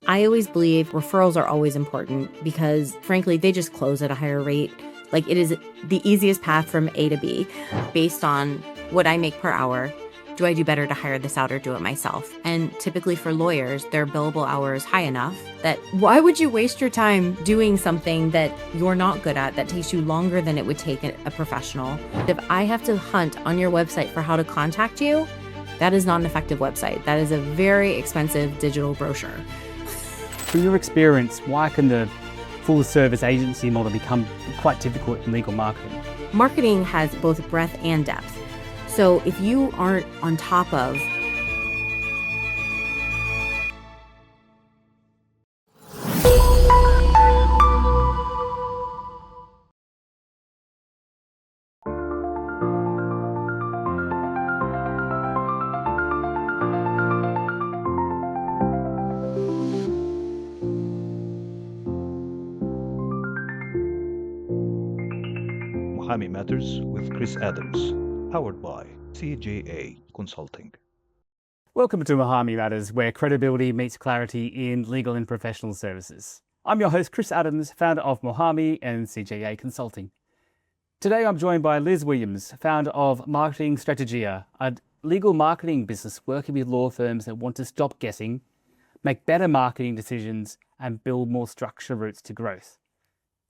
I always believe referrals are always important because, frankly, they just close at a higher rate. Like, it is the easiest path from A to B based on what I make per hour. Do I do better to hire this out or do it myself? And typically for lawyers, their billable hour is high enough that why would you waste your time doing something that you're not good at, that takes you longer than it would take a professional? If I have to hunt on your website for how to contact you, that is not an effective website. That is a very expensive digital brochure. From your experience, why can the full service agency model become quite difficult in legal marketing? Marketing has both breadth and depth. So if you aren't on top of Muhami Matters with Chris Adams, powered by CJA Consulting. Welcome to Muhami Matters, where credibility meets clarity in legal and professional services. I'm your host, Chris Adams, founder of Muhami and CJA Consulting. Today, I'm joined by Liz Williams, founder of Marketing Strategia, a legal marketing business working with law firms that want to stop guessing, make better marketing decisions, and build more structured routes to growth.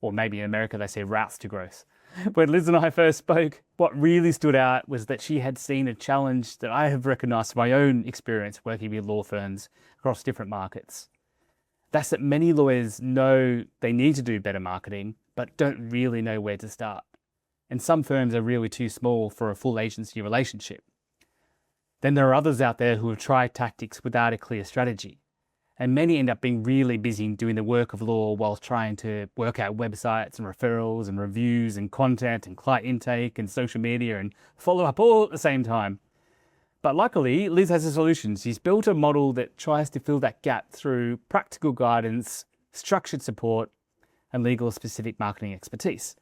Or maybe in America, they say routes to growth. When Liz and I first spoke, what really stood out was that she had seen a challenge that I have recognized from my own experience working with law firms across different markets. That's that many lawyers know they need to do better marketing, but don't really know where to start. And some firms are really too small for a full agency relationship. Then there are others out there who have tried tactics without a clear strategy. And many end up being really busy doing the work of law while trying to work out websites and referrals and reviews and content and client intake and social media and follow up all at the same time. But luckily, Liz has a solution. She's built a model that tries to fill that gap through practical guidance, structured support, and legal-specific marketing expertise.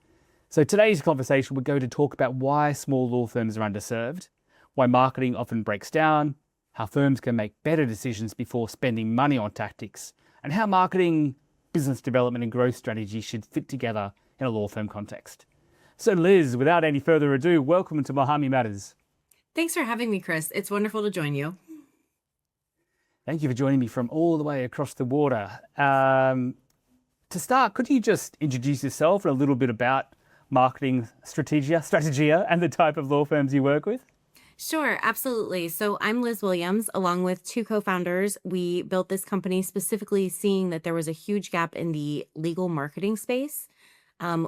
So today's conversation, we're going to talk about why small law firms are underserved, why marketing often breaks down, how firms can make better decisions before spending money on tactics, and how marketing, business development, and growth strategy should fit together in a law firm context. So Liz, without any further ado, welcome to Muhami Matters. Thanks for having me, Chris. It's wonderful to join you. Thank you for joining me from all the way across the water. To start, could you just introduce yourself and a little bit about Marketing Strategia, and the type of law firms you work with? Sure, absolutely. So I'm Liz Williams, along with two co-founders. We built this company specifically seeing that there was a huge gap in the legal marketing space.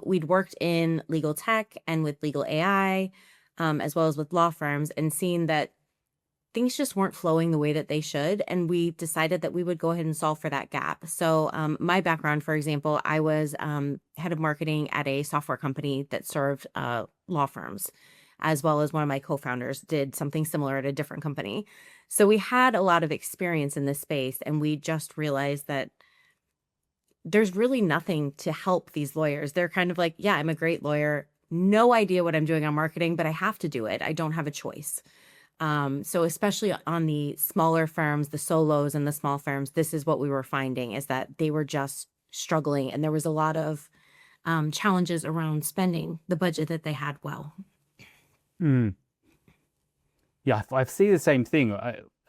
We'd worked in legal tech and with legal AI, as well as with law firms, and seeing that things just weren't flowing the way that they should. And we decided that we would go ahead and solve for that gap. So my background, for example, I was head of marketing at a software company that served law firms, as well as one of my co-founders did something similar at a different company. So we had a lot of experience in this space, and we just realized that there's really nothing to help these lawyers. They're kind of like, yeah, I'm a great lawyer, no idea what I'm doing on marketing, but I have to do it. I don't have a choice. So especially on the smaller firms, the solos and the small firms, this is what we were finding, is that they were just struggling, and there was a lot of challenges around spending the budget that they had well. Yeah, I see the same thing.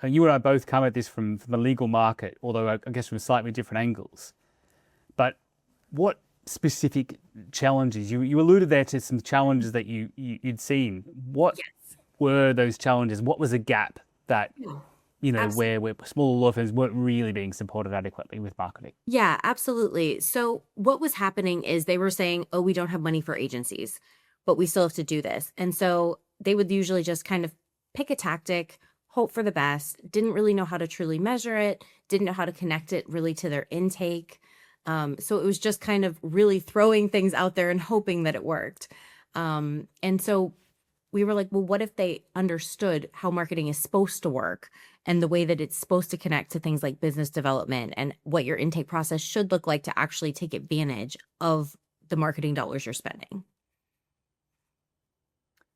You and I both come at this from the legal market, although I guess from slightly different angles. But what specific challenges, you alluded there to some challenges that you'd seen. What were those challenges? What was a gap that, where smaller law firms weren't really being supported adequately with marketing? Yeah, absolutely. So what was happening is they were saying, oh, we don't have money for agencies, but we still have to do this. And so they would usually just kind of pick a tactic, hope for the best, didn't really know how to truly measure it, didn't know how to connect it really to their intake. So it was just kind of really throwing things out there and hoping that it worked. And so we were like, well, what if they understood how marketing is supposed to work and the way that it's supposed to connect to things like business development and what your intake process should look like to actually take advantage of the marketing dollars you're spending?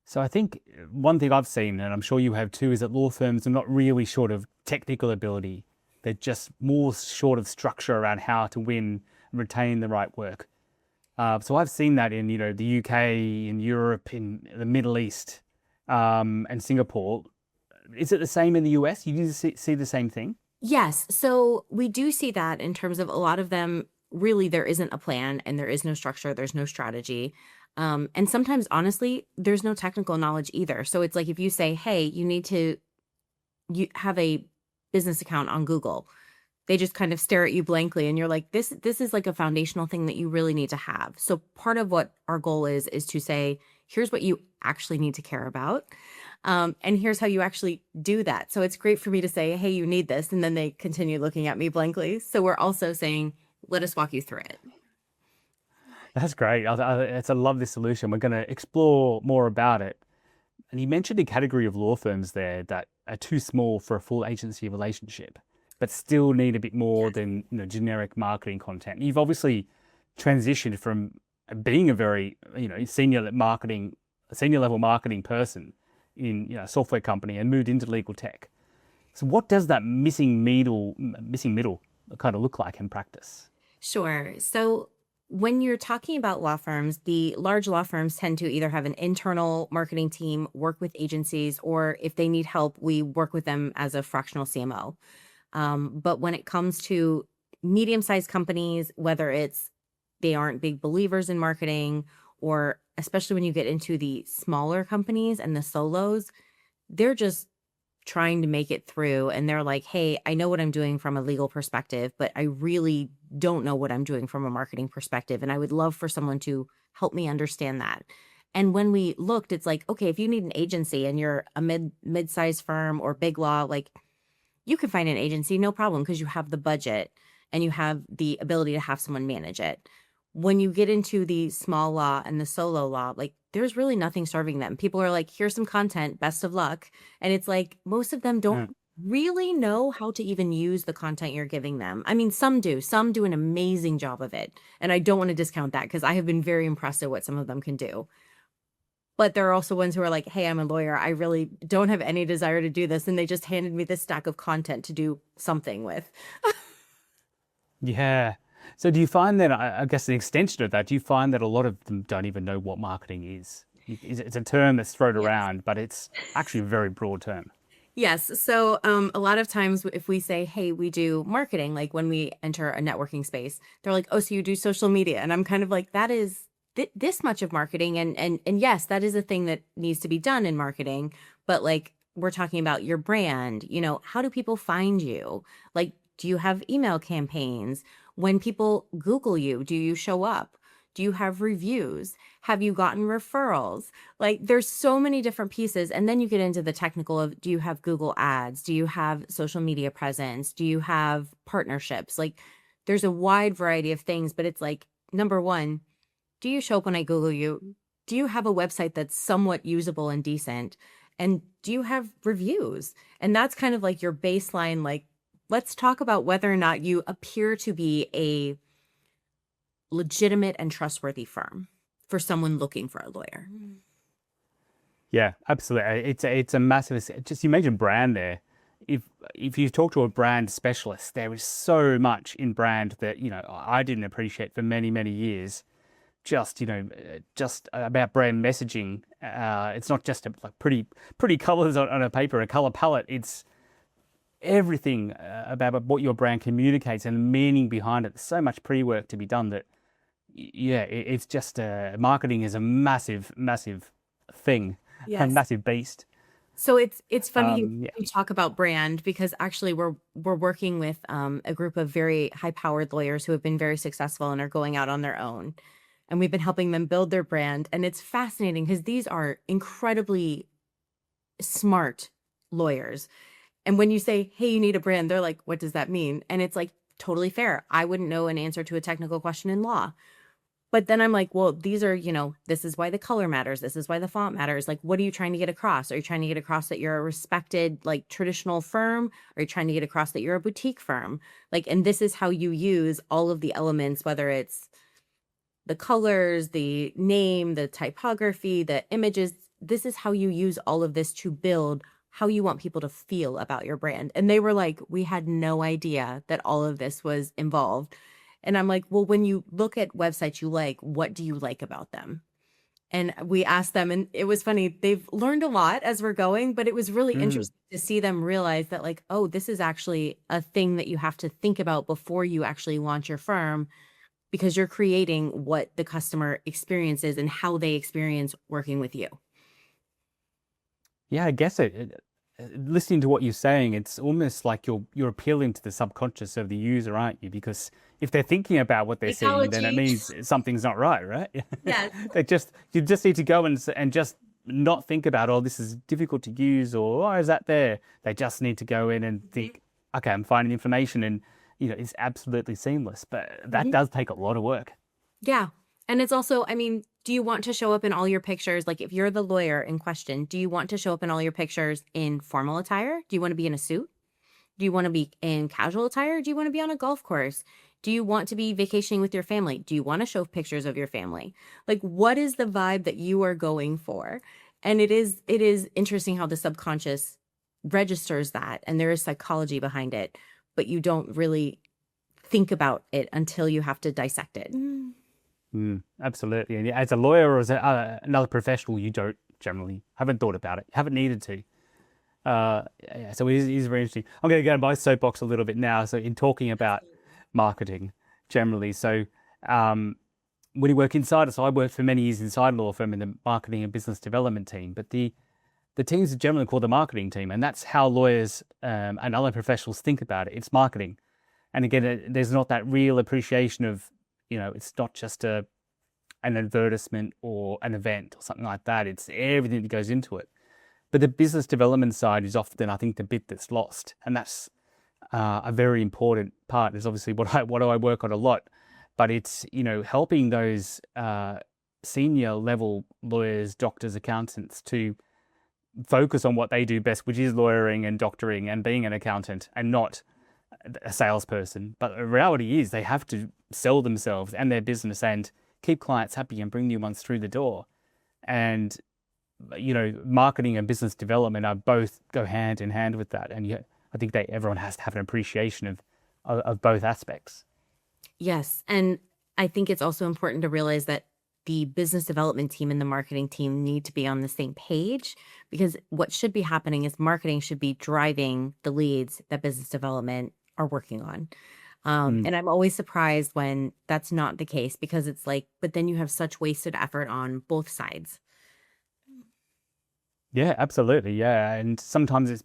So I think one thing I've seen, and I'm sure you have too, is that law firms are not really short of technical ability They're just more short of structure around how to win and retain the right work. So I've seen that in, the UK, in Europe, in the Middle East, and Singapore. Is it the same in the US? You do see the same thing? Yes. So we do see that in terms of a lot of them, really, there isn't a plan and there is no structure, there's no strategy. And sometimes, honestly, there's no technical knowledge either. So it's like if you say, hey, you have a business account on Google, they just kind of stare at you blankly and you're like, this is like a foundational thing that you really need to have. So part of what our goal is to say, here's what you actually need to care about. And here's how you actually do that. So it's great for me to say, hey, you need this. And then they continue looking at me blankly. So we're also saying, let us walk you through it. That's great. I love this solution. We're going to explore more about it. And you mentioned a category of law firms there that are too small for a full agency relationship, but still need a bit more than generic marketing content. You've obviously transitioned from being a very senior level marketing person in a software company and moved into legal tech. So what does that missing middle kind of look like in practice? Sure. So when you're talking about law firms, the large law firms tend to either have an internal marketing team, work with agencies, or if they need help, we work with them as a fractional CMO. But when it comes to medium-sized companies, whether it's they aren't big believers in marketing, or especially when you get into the smaller companies and the solos, they're just trying to make it through. And they're like, hey, I know what I'm doing from a legal perspective, but I really don't know what I'm doing from a marketing perspective. And I would love for someone to help me understand that. And when we looked, it's like, okay, if you need an agency and you're a mid-sized firm or big law, like you can find an agency, no problem, because you have the budget and you have the ability to have someone manage it. When you get into the small law and the solo law, like there's really nothing serving them. People are like, here's some content, best of luck. And it's like, most of them don't really know how to even use the content you're giving them. I mean, some do an amazing job of it. And I don't want to discount that because I have been very impressed at what some of them can do. But there are also ones who are like, hey, I'm a lawyer. I really don't have any desire to do this. And they just handed me this stack of content to do something with. Yeah. So do you find that, I guess an extension of that, do you find that a lot of them don't even know what marketing is? It's a term that's thrown around, but it's actually a very broad term. Yes. So a lot of times if we say, hey, we do marketing, like when we enter a networking space, they're like, oh, so you do social media. And I'm kind of like, that is this much of marketing. And yes, that is a thing that needs to be done in marketing. But like, we're talking about your brand, how do people find you? Like, do you have email campaigns? When people Google you, do you show up? Do you have reviews? Have you gotten referrals? Like there's so many different pieces. And then you get into the technical of, do you have Google ads? Do you have social media presence? Do you have partnerships? Like there's a wide variety of things, but it's like, number one, do you show up when I Google you? Do you have a website that's somewhat usable and decent? And do you have reviews? And that's kind of like your baseline, like, let's talk about whether or not you appear to be a legitimate and trustworthy firm for someone looking for a lawyer. Yeah, absolutely. It's a massive, just you mentioned brand there. If you talk to a brand specialist, there is so much in brand that, I didn't appreciate for many, many years. Just about brand messaging. It's not just like pretty colors on a paper, a color palette. It's everything about what your brand communicates and the meaning behind it. There's so much pre-work to be done that, it's just marketing is a massive, massive thing, a massive beast. So it's funny you talk about brand because actually we're working with a group of very high-powered lawyers who have been very successful and are going out on their own. And we've been helping them build their brand. And it's fascinating because these are incredibly smart lawyers. And when you say, hey, you need a brand, they're like, what does that mean? And it's like, totally fair. I wouldn't know an answer to a technical question in law. But then I'm like, well, these are, this is why the color matters. This is why the font matters. Like, what are you trying to get across? Are you trying to get across that you're a respected, like traditional firm? Are you trying to get across that you're a boutique firm? Like, and this is how you use all of the elements, whether it's the colors, the name, the typography, the images. This is how you use all of this to build how you want people to feel about your brand. And they were like, we had no idea that all of this was involved. And I'm like, well, when you look at websites you like, what do you like about them? And we asked them, and it was funny. They've learned a lot as we're going, but it was really Mm. interesting to see them realize that, like, oh, this is actually a thing that you have to think about before you actually launch your firm, because you're creating what the customer experiences and how they experience working with you. Yeah, I guess listening to what you're saying, it's almost like you're appealing to the subconscious of the user, aren't you? Because if they're thinking about what they're seeing, then it Psychology. means something's not right, right? Yes. You just need to go and just not think about, oh, this is difficult to use, or why is that there? They just need to go in and think, okay, I'm finding information, and it's absolutely seamless. But that Mhm. does take a lot of work. Yeah. And it's also, I mean, do you want to show up in all your pictures? Like, if you're the lawyer in question, do you want to show up in all your pictures in formal attire? Do you want to be in a suit? Do you want to be in casual attire? Do you want to be on a golf course? Do you want to be vacationing with your family? Do you want to show pictures of your family? Like, what is the vibe that you are going for? And it is interesting how the subconscious registers that, and there is psychology behind it, but you don't really think about it until you have to dissect it. Absolutely. And as a lawyer or as another professional, you don't generally haven't thought about it, haven't needed to. Yeah, so it is very interesting. I'm going to go to my soapbox a little bit now. So in talking about marketing generally, so when you work inside, so I worked for many years inside a law firm in the marketing and business development team, but the teams are generally called the marketing team, and that's how lawyers and other professionals think about it. It's marketing. And again, there's not that real appreciation of, it's not just an advertisement or an event or something like that. It's everything that goes into it. But the business development side is often, I think, the bit that's lost, and that's a very important part. Is obviously what I work on a lot, but it's helping those senior level lawyers, doctors, accountants to focus on what they do best, which is lawyering and doctoring and being an accountant, and not a salesperson. But the reality is they have to sell themselves and their business and keep clients happy and bring new ones through the door. And marketing and business development are both go hand in hand with that. And I think everyone has to have an appreciation of both aspects. Yes. And I think it's also important to realize that the business development team and the marketing team need to be on the same page, because what should be happening is marketing should be driving the leads that business development are working on. And I'm always surprised when that's not the case, because it's like, but then you have such wasted effort on both sides. Yeah, absolutely. Yeah. And sometimes it's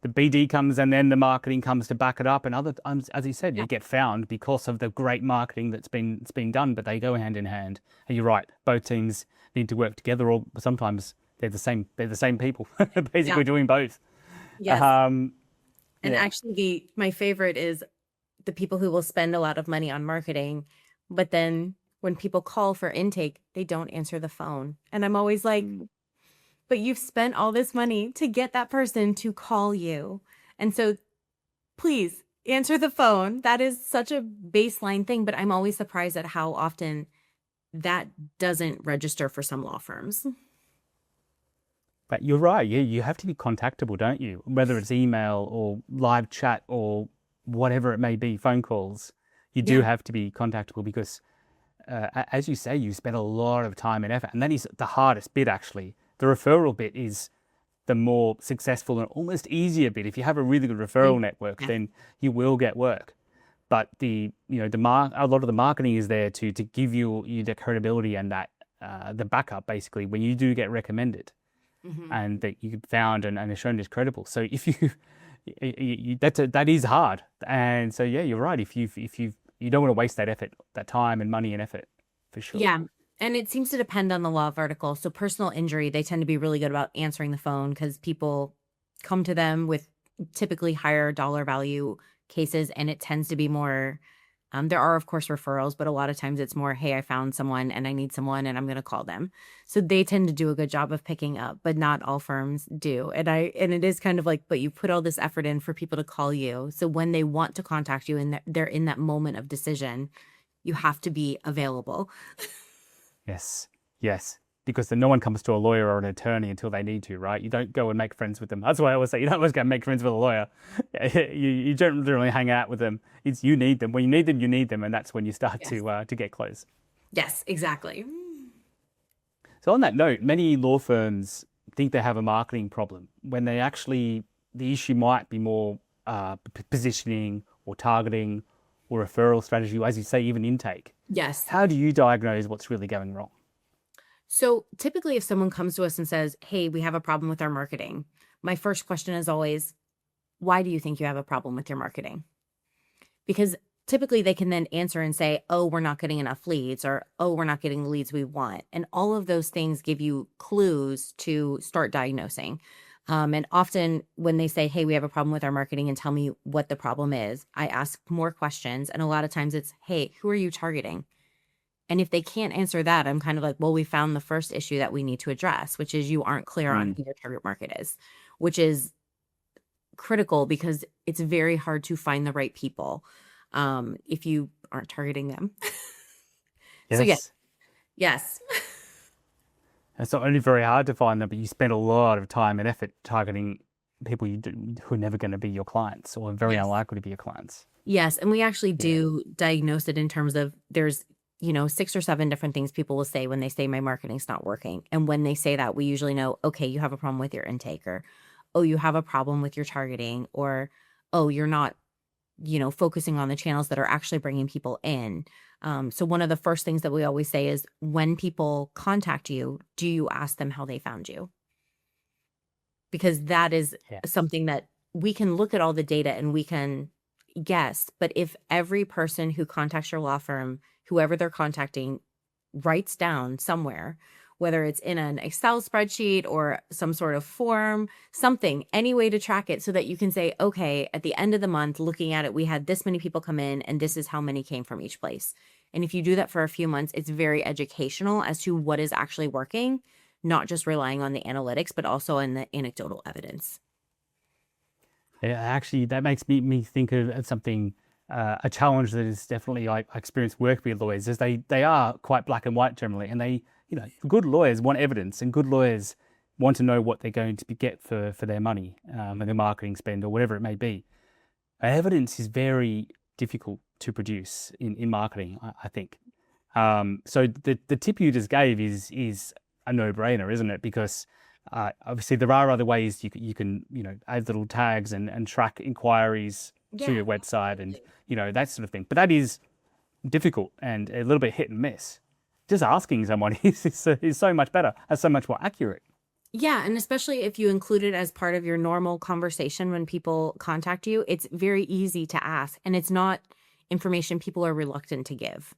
the BD comes and then the marketing comes to back it up. And other times, as you said, Yeah. you get found because of the great marketing that's been done, but they go hand in hand. And you're right, both teams need to work together, or sometimes they're the same people basically Yeah. doing both. Yes. Um, And yeah. actually, my favorite is the people who will spend a lot of money on marketing, but then when people call for intake, they don't answer the phone. And I'm always like, but you've spent all this money to get that person to call you. And so please answer the phone. That is such a baseline thing, but I'm always surprised at how often that doesn't register for some law firms. But you're right. You have to be contactable, don't you? Whether it's email or live chat or whatever it may be, phone calls, you do Yeah. have to be contactable because, as you say, you spend a lot of time and effort. And that is the hardest bit, actually. The referral bit is the more successful and almost easier bit. If you have a really good referral network, Yeah. then you will get work. But a lot of the marketing is there to give you the credibility and that the backup, basically, when you do get recommended. And that you found and are shown as credible. So if that is hard. And so, yeah, you're right. If you don't want to waste that effort, that time and money and effort, for sure. Yeah. And it seems to depend on the law vertical. So personal injury, they tend to be really good about answering the phone because people come to them with typically higher dollar value cases, and it tends to be more, there are, of course, referrals, but a lot of times it's more, hey, I found someone and I need someone and I'm going to call them. So they tend to do a good job of picking up, but not all firms do. And it is kind of like, but you put all this effort in for people to call you. So when they want to contact you and they're in that moment of decision, you have to be available. Yes. because then no one comes to a lawyer or an attorney until they need to, right? You don't go and make friends with them. That's why I always say you don't always go and make friends with a lawyer. You don't literally hang out with them. It's you need them. When you need them, and that's when you start Yes. to get close. Yes, exactly. So on that note, many law firms think they have a marketing problem when they actually, the issue might be more positioning or targeting or referral strategy, or as you say, even intake. Yes. How do you diagnose what's really going wrong? So typically, if someone comes to us and says, hey, we have a problem with our marketing, my first question is always, why do you think you have a problem with your marketing? Because typically they can then answer and say, oh, we're not getting enough leads, or oh, we're not getting the leads we want. And all of those things give you clues to start diagnosing. And often when they say, hey, we have a problem with our marketing and tell me what the problem is, I ask more questions. And a lot of times it's, hey, who are you targeting? And if they can't answer that, I'm kind of like, well, we found the first issue that we need to address, which is you aren't clear on who your target market is, which is critical because it's very hard to find the right people if you aren't targeting them. So Yes. yes. It's not only very hard to find them, but you spend a lot of time and effort targeting people who are never going to be your clients or very Yes. unlikely to be your clients. Yes. And we actually Yeah. do diagnose it in terms of there's 6 or 7 different things people will say when they say my marketing's not working. And when they say that, we usually know, okay, you have a problem with your intake, or, oh, you have a problem with your targeting, or, oh, you're not, focusing on the channels that are actually bringing people in. So one of the first things that we always say is when people contact you, do you ask them how they found you? Because that is Yeah. something that we can look at all the data and we can guess. But if every person who contacts your law firm, whoever they're contacting, writes down somewhere, whether it's in an Excel spreadsheet or some sort of form, something, any way to track it so that you can say, okay, at the end of the month, looking at it, we had this many people come in and this is how many came from each place. And if you do that for a few months, it's very educational as to what is actually working, not just relying on the analytics, but also on the anecdotal evidence. Yeah, actually, that makes me think of something, a challenge that is definitely I experience working with lawyers is they are quite black and white generally, and they, good lawyers want evidence, and good lawyers want to know what they're going to get for their money and their marketing spend or whatever it may be. Evidence is very difficult to produce in marketing, I think. So the tip you just gave is a no-brainer, isn't it? Because obviously there are other ways you can add little tags and track inquiries to your website and that sort of thing. But that is difficult and a little bit hit and miss. Just asking someone is so much better, and so much more accurate. Yeah, and especially if you include it as part of your normal conversation when people contact you, it's very easy to ask, and it's not information people are reluctant to give.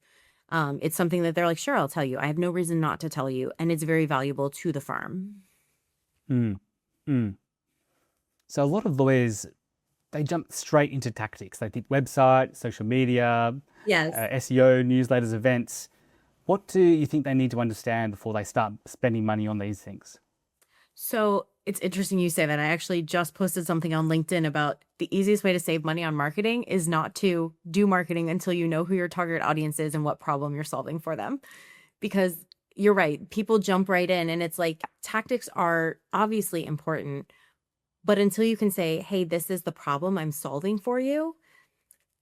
It's something that they're like, sure, I'll tell you. I have no reason not to tell you, and it's very valuable to the firm. Mm. Mm. So a lot of lawyers, they jump straight into tactics. They think website, social media, Yes. SEO, newsletters, events. What do you think they need to understand before they start spending money on these things? So it's interesting you say that. I actually just posted something on LinkedIn about the easiest way to save money on marketing is not to do marketing until you know who your target audience is and what problem you're solving for them. Because you're right, people jump right in and it's like tactics are obviously important, but until you can say, hey, this is the problem I'm solving for you,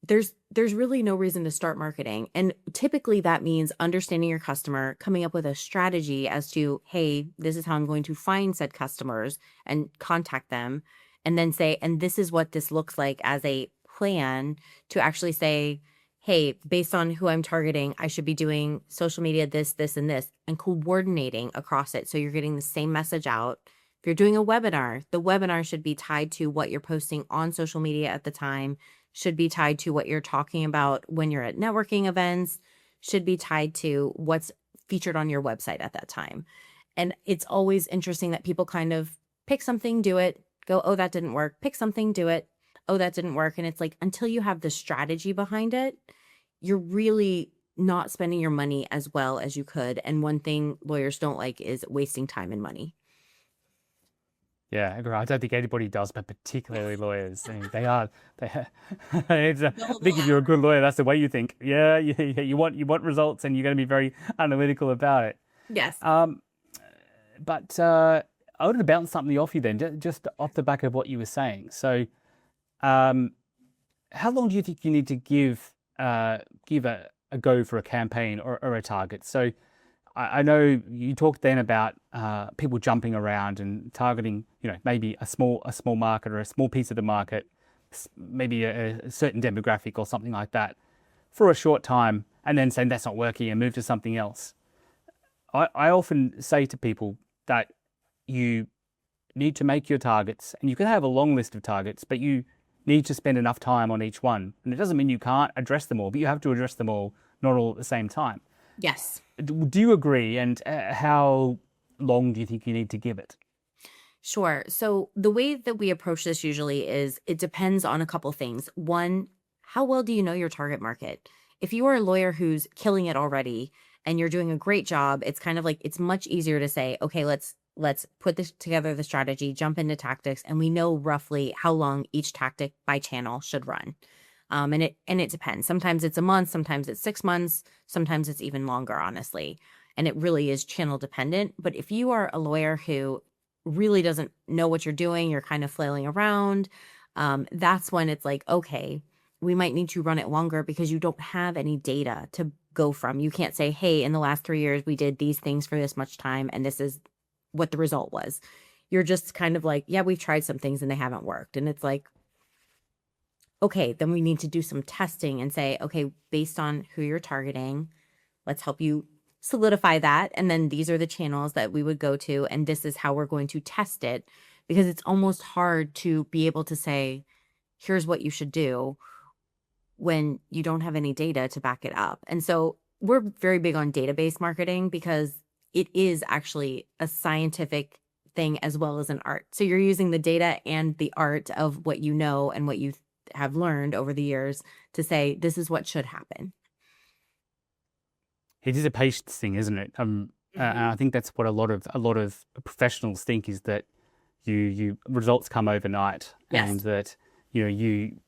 there's really no reason to start marketing. And typically that means understanding your customer, coming up with a strategy as to, hey, this is how I'm going to find said customers and contact them. And then say, and this is what this looks like as a plan to actually say, hey, based on who I'm targeting, I should be doing social media, this, and this, and coordinating across it. So you're getting the same message out. If you're doing a webinar, the webinar should be tied to what you're posting on social media at the time, should be tied to what you're talking about when you're at networking events, should be tied to what's featured on your website at that time. And it's always interesting that people kind of pick something, do it, go, oh, that didn't work, pick something, do it, oh, that didn't work. And it's like, until you have the strategy behind it, you're really not spending your money as well as you could. And one thing lawyers don't like is wasting time and money. Yeah, I don't think anybody does, but particularly lawyers. I mean, I think if you're a good lawyer, that's the way you think. Yeah, you want results, and you're going to be very analytical about it. Yes. But I wanted to bounce something off you then, just off the back of what you were saying. So, um, how long do you think you need to give a go for a campaign or a target? So, I know you talked then about people jumping around and targeting, maybe a small market or a small piece of the market, maybe a certain demographic or something like that for a short time, and then saying that's not working and move to something else. I often say to people that you need to make your targets, and you can have a long list of targets, but you need to spend enough time on each one. And it doesn't mean you can't address them all, but you have to address them all, not all at the same time. Yes. Do you agree? And how long do you think you need to give it? Sure. So the way that we approach this usually is it depends on a couple things. One, how well do you know your target market? If you are a lawyer who's killing it already and you're doing a great job, it's kind of like it's much easier to say, okay, let's put this together, the strategy, jump into tactics, and we know roughly how long each tactic by channel should run. And it depends. Sometimes it's a month, sometimes it's 6 months, sometimes it's even longer, honestly. And it really is channel dependent. But if you are a lawyer who really doesn't know what you're doing, you're kind of flailing around, that's when it's like, okay, we might need to run it longer because you don't have any data to go from. You can't say, hey, in the last 3 years, we did these things for this much time, and this is what the result was. You're just kind of like, yeah, we've tried some things and they haven't worked. And it's like, okay, then we need to do some testing and say, okay, based on who you're targeting, let's help you solidify that. And then these are the channels that we would go to, and this is how we're going to test it, because it's almost hard to be able to say, here's what you should do when you don't have any data to back it up. And so we're very big on database marketing because it is actually a scientific thing as well as an art. So you're using the data and the art of what you know and what you have learned over the years to say, this is what should happen. It is a patience thing, isn't it? And I think that's what a lot of professionals think, is that you results come overnight, Yes. and that you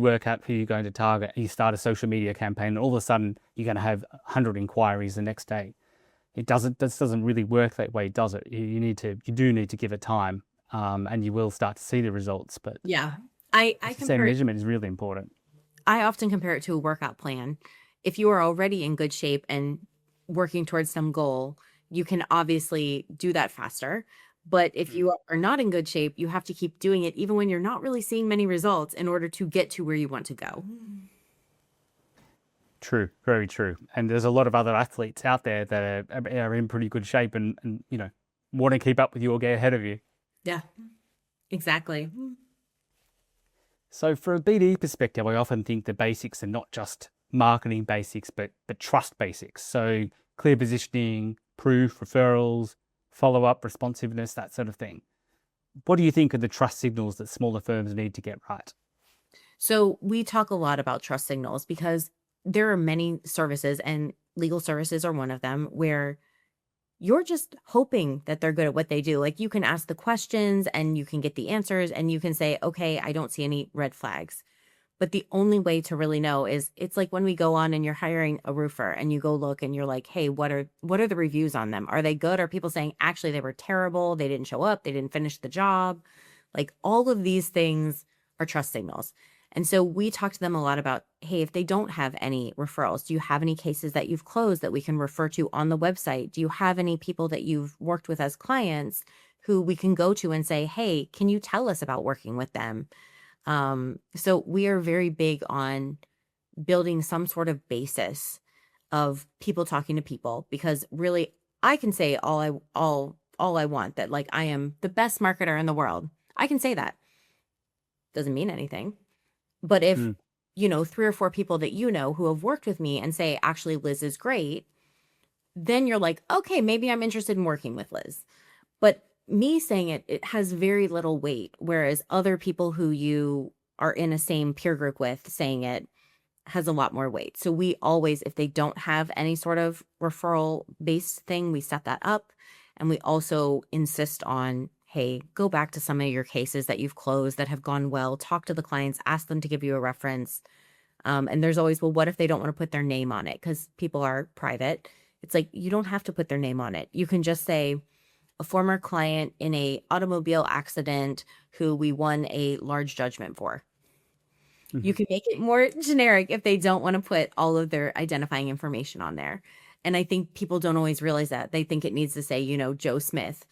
work out who you're going to target. You start a social media campaign, and all of a sudden you're going to have 100 inquiries the next day. This doesn't really work that way, does it? You do need to give it time, and you will start to see the results. But Yeah. I compare it, measurement is really important. I often compare it to a workout plan. If you are already in good shape and working towards some goal, you can obviously do that faster. But if you are not in good shape, you have to keep doing it even when you're not really seeing many results in order to get to where you want to go. True, very true. And there's a lot of other athletes out there that are in pretty good shape, and want to keep up with you or get ahead of you. Yeah, exactly. So from a BD perspective, I often think the basics are not just marketing basics, but trust basics. So clear positioning, proof, referrals, follow-up, responsiveness, that sort of thing. What do you think are the trust signals that smaller firms need to get right? So we talk a lot about trust signals because there are many services, and legal services are one of them, where you're just hoping that they're good at what they do. Like, you can ask the questions and you can get the answers and you can say, okay, I don't see any red flags. But the only way to really know is, it's like when we go on and you're hiring a roofer and you go look and you're like, hey, what are the reviews on them? Are they good? Are people saying, actually, they were terrible, they didn't show up, they didn't finish the job? Like, all of these things are trust signals. And so we talk to them a lot about, hey, if they don't have any referrals, do you have any cases that you've closed that we can refer to on the website? Do you have any people that you've worked with as clients who we can go to and say, hey, can you tell us about working with them? So we are very big on building some sort of basis of people talking to people, because really I can say all I want, that like I am the best marketer in the world. I can say that. Doesn't mean anything. But if, 3 or 4 people that who have worked with me and say, actually, Liz is great, then you're like, okay, maybe I'm interested in working with Liz. But me saying it has very little weight, whereas other people who you are in a same peer group with saying it has a lot more weight. So we always, if they don't have any sort of referral based thing, we set that up. And we also insist on, hey, go back to some of your cases that you've closed that have gone well, talk to the clients, ask them to give you a reference. And there's always, well, what if they don't want to put their name on it? Because people are private. It's like, you don't have to put their name on it. You can just say, a former client in a automobile accident who we won a large judgment for. You can make it more generic if they don't want to put all of their identifying information on there. And I think people don't always realize that. They think it needs to say, Joe Smith,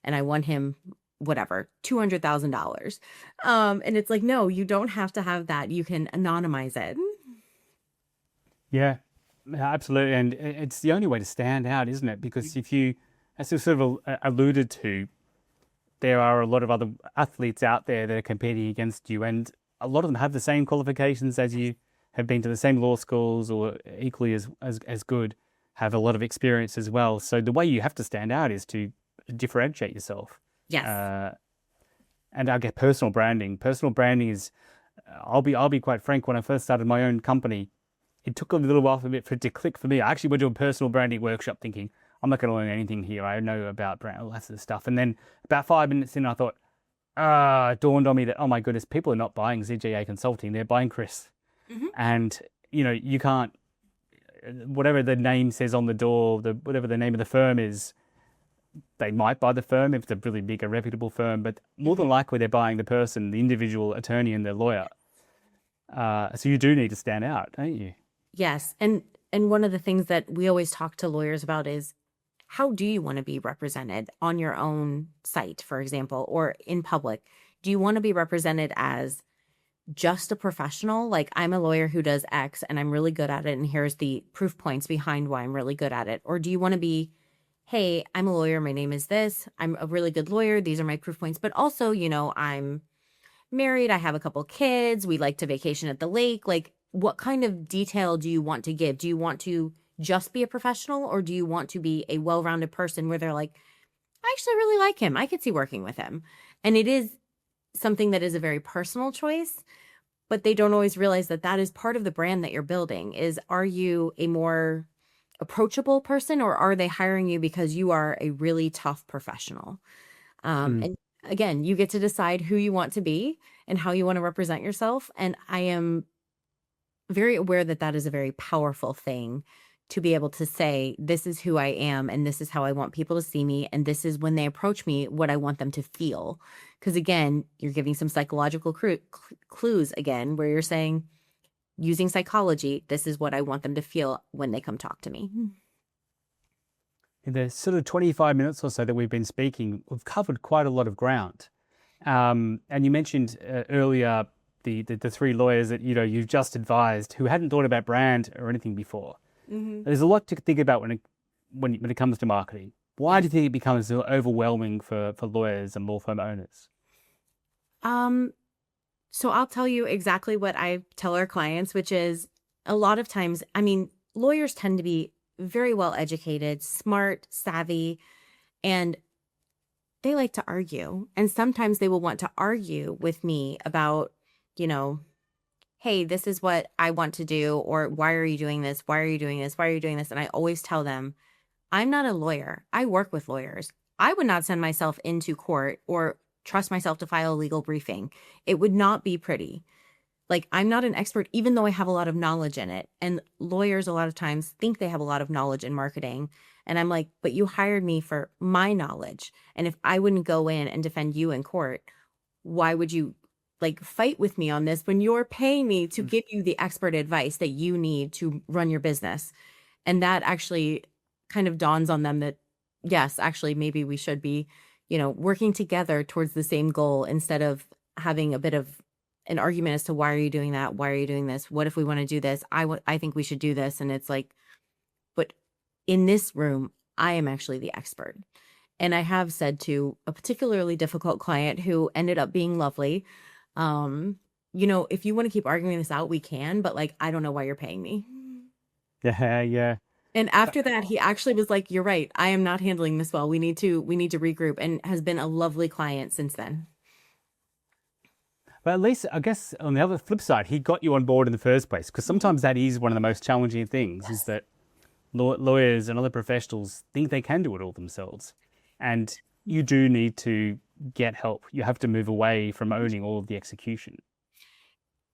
and I won him whatever, $200,000. And it's like, no, you don't have to have that. You can anonymize it. Yeah, absolutely. And it's the only way to stand out, isn't it? Because if you, as you sort of alluded to, there are a lot of other athletes out there that are competing against you, and a lot of them have the same qualifications as you, have been to the same law schools, or equally as good, have a lot of experience as well. So the way you have to stand out is to differentiate yourself. Yes. And I get personal branding. Personal branding is, I'll be quite frank. When I first started my own company, it took a little while for it to click for me. I actually went to a personal branding workshop thinking, I'm not going to learn anything here. I know about brand, all that sort of stuff. And then about 5 minutes in, I thought, it dawned on me that, oh my goodness, people are not buying CJA Consulting. They're buying Chris. And, you can't, whatever the name says on the door, whatever the name of the firm is, they might buy the firm if it's a really big, a reputable firm, but more than likely they're buying the person, the individual attorney and the lawyer. So you do need to stand out, don't you? Yes. And one of the things that we always talk to lawyers about is, how do you want to be represented on your own site, for example, or in public? Do you want to be represented as just a professional? Like, I'm a lawyer who does X and I'm really good at it, and here's the proof points behind why I'm really good at it. Or do you want to be, hey, I'm a lawyer, my name is this, I'm a really good lawyer, these are my proof points, but also, I'm married, I have a couple kids, we like to vacation at the lake. Like, what kind of detail do you want to give? Do you want to just be a professional, or do you want to be a well-rounded person where they're like, I actually really like him, I could see working with him? And it is something that is a very personal choice, but they don't always realize that that is part of the brand that you're building. Is, are you a more approachable person, or are they hiring you because you are a really tough professional? And again, you get to decide who you want to be and how you want to represent yourself. And I am very aware that that is a very powerful thing, to be able to say, this is who I am, and this is how I want people to see me, and this is when they approach me, what I want them to feel. Because again, you're giving some psychological clues again, where you're saying, using psychology, this is what I want them to feel when they come talk to me. In the sort of 25 minutes or so that we've been speaking, we've covered quite a lot of ground. And you mentioned earlier the three lawyers that you've just advised who hadn't thought about brand or anything before. There's a lot to think about when it comes to marketing. Why do you think it becomes overwhelming for lawyers and law firm owners? So I'll tell you exactly what I tell our clients, which is, a lot of times, lawyers tend to be very well educated, smart, savvy, and they like to argue. And sometimes they will want to argue with me about, hey, this is what I want to do, or why are you doing this? Why are you doing this? Why are you doing this? And I always tell them, I'm not a lawyer. I work with lawyers. I would not send myself into court or trust myself to file a legal briefing. It would not be pretty. Like, I'm not an expert, even though I have a lot of knowledge in it. And lawyers a lot of times think they have a lot of knowledge in marketing. And I'm like, but you hired me for my knowledge. And if I wouldn't go in and defend you in court, why would you fight with me on this when you're paying me to give you the expert advice that you need to run your business? And that actually kind of dawns on them that, yes, actually, maybe we should be, working together towards the same goal, instead of having a bit of an argument as to, why are you doing that? Why are you doing this? What if we want to do this? I think we should do this. And it's like, but in this room, I am actually the expert. And I have said to a particularly difficult client who ended up being lovely, if you want to keep arguing this out, we can, but I don't know why you're paying me. Yeah. And after that, he actually was like, you're right, I am not handling this well. We need to regroup, and has been a lovely client since then. But at least, I guess, on the other flip side, he got you on board in the first place, because sometimes that is one of the most challenging things, is that lawyers and other professionals think they can do it all themselves. And you do need to get help. You have to move away from owning all of the execution.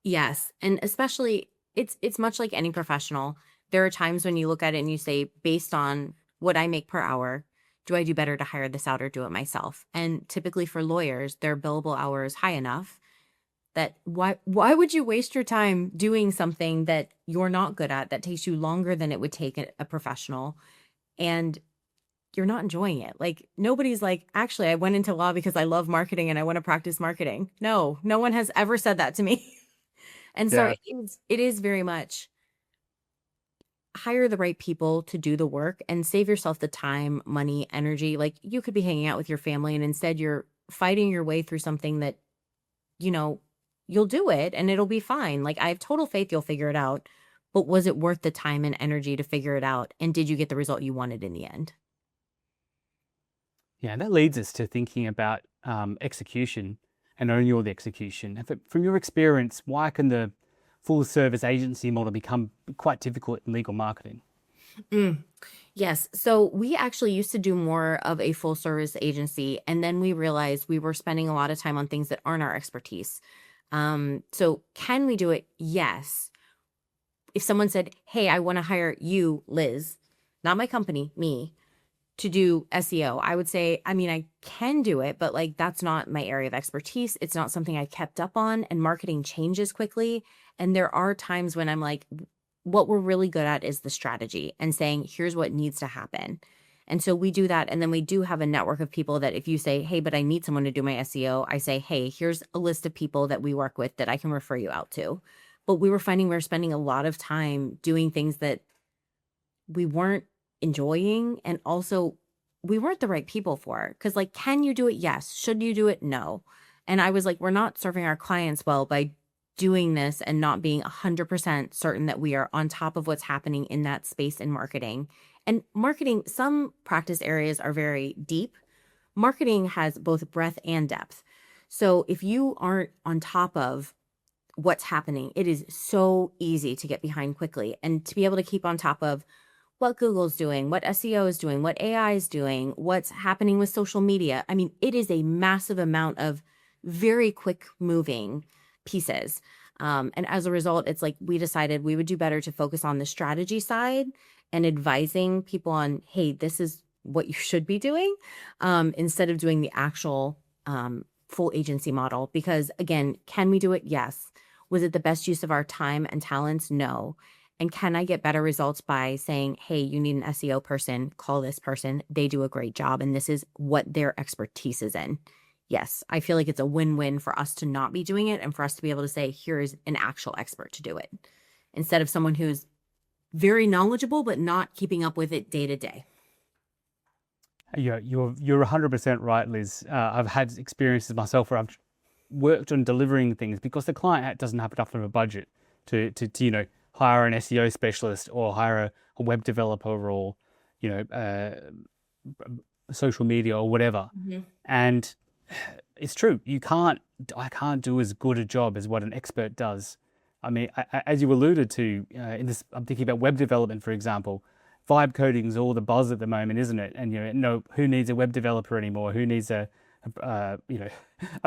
Yes. And especially, it's much like any professional. There are times when you look at it and you say, based on what I make per hour, do I do better to hire this out or do it myself? And typically for lawyers, their billable hours high enough that why would you waste your time doing something that you're not good at, that takes you longer than it would take a professional, and you're not enjoying it? Like, nobody's like, actually, I went into law because I love marketing and I want to practice marketing. No, no one has ever said that to me. And so Yeah. it is very much hire the right people to do the work and save yourself the time, money, energy. Like, you could be hanging out with your family and instead you're fighting your way through something that, you know, you'll do it and it'll be fine. Like, I have total faith you'll figure it out. But was it worth the time and energy to figure it out? And did you get the result you wanted in the end? Yeah, and that leads us to thinking about execution and owning all the execution. From your experience, why can the full service agency model become quite difficult in legal marketing? Mm. Yes. So we actually used to do more of a full service agency. And then we realized we were spending a lot of time on things that aren't our expertise. So can we do it? Yes. If someone said, hey, I want to hire you, Liz, not my company, me, to do SEO, I would say, I mean, I can do it, but like, that's not my area of expertise. It's not something I kept up on, and marketing changes quickly. And there are times when I'm like, what we're really good at is the strategy and saying, here's what needs to happen. And so we do that. And then we do have a network of people that if you say, hey, but I need someone to do my SEO, I say, hey, here's a list of people that we work with that I can refer you out to. But we were finding we were spending a lot of time doing things that we weren't enjoying, and also we weren't the right people for it. Because, like, can you do it? Yes. Should you do it? No. And I was like, we're not serving our clients well by doing this and not being 100% certain that we are on top of what's happening in that space in marketing. And marketing, some practice areas are very deep. Marketing has both breadth and depth. So if you aren't on top of what's happening, it is so easy to get behind quickly, and to be able to keep on top of what Google's doing, what SEO is doing, what AI is doing, what's happening with social media. I mean, it is a massive amount of very quick moving pieces. And as a result, it's like we decided we would do better to focus on the strategy side and advising people on, hey, this is what you should be doing, instead of doing the actual full agency model. Because again, can we do it? Yes. Was it the best use of our time and talents? No. And can I get better results by saying, hey, you need an SEO person, call this person. They do a great job, and this is what their expertise is in. Yes, I feel like it's a win-win for us to not be doing it and for us to be able to say, here's an actual expert to do it, instead of someone who's very knowledgeable but not keeping up with it day to day. Yeah, you're 100% right, Liz. I've had experiences myself where I've worked on delivering things because the client doesn't have enough of a budget to hire an SEO specialist or hire a web developer or social media or whatever. Mm-hmm. And it's true, I can't do as good a job as what an expert does. I mean, as you alluded to, I'm thinking about web development, for example. Vibe coding is all the buzz at the moment, isn't it? And who needs a web developer anymore? Who needs a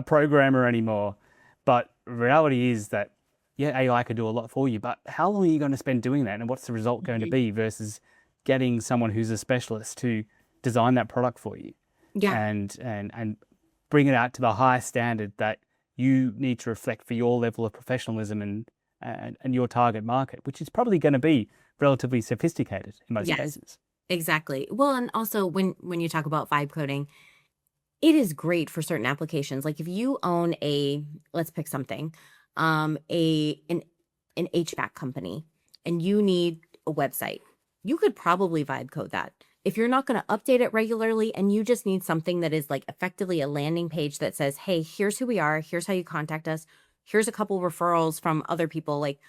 programmer anymore? But reality is that, yeah, AI could do a lot for you, but how long are you going to spend doing that? And what's the result going to be versus getting someone who's a specialist to design that product for you? Yeah. And bring it out to the high standard that you need to reflect for your level of professionalism and your target market, which is probably going to be relatively sophisticated in most cases. Exactly. Well, and also when you talk about vibe coding, it is great for certain applications. Like if you own let's pick something, an HVAC company, and you need a website, you could probably vibe code that. If you're not going to update it regularly and you just need something that is like effectively a landing page that says, hey, here's who we are, here's how you contact us, here's a couple referrals from other people, like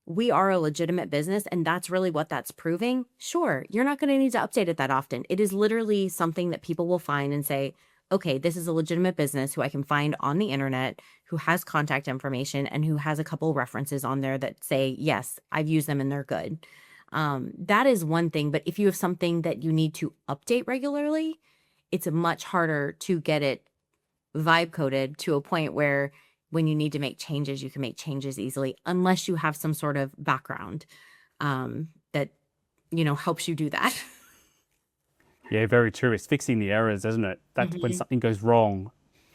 we are a legitimate business and that's really what that's proving. Sure, you're not going to need to update it that often. It is literally something that people will find and say, okay, this is a legitimate business who I can find on the internet, who has contact information and who has a couple references on there that say, yes, I've used them and they're good. That is one thing. But if you have something that you need to update regularly, it's much harder to get it vibe coded to a point where when you need to make changes, you can make changes easily, unless you have some sort of background that, helps you do that. Yeah, very true. It's fixing the errors, isn't it? That's when Hmm. something goes wrong.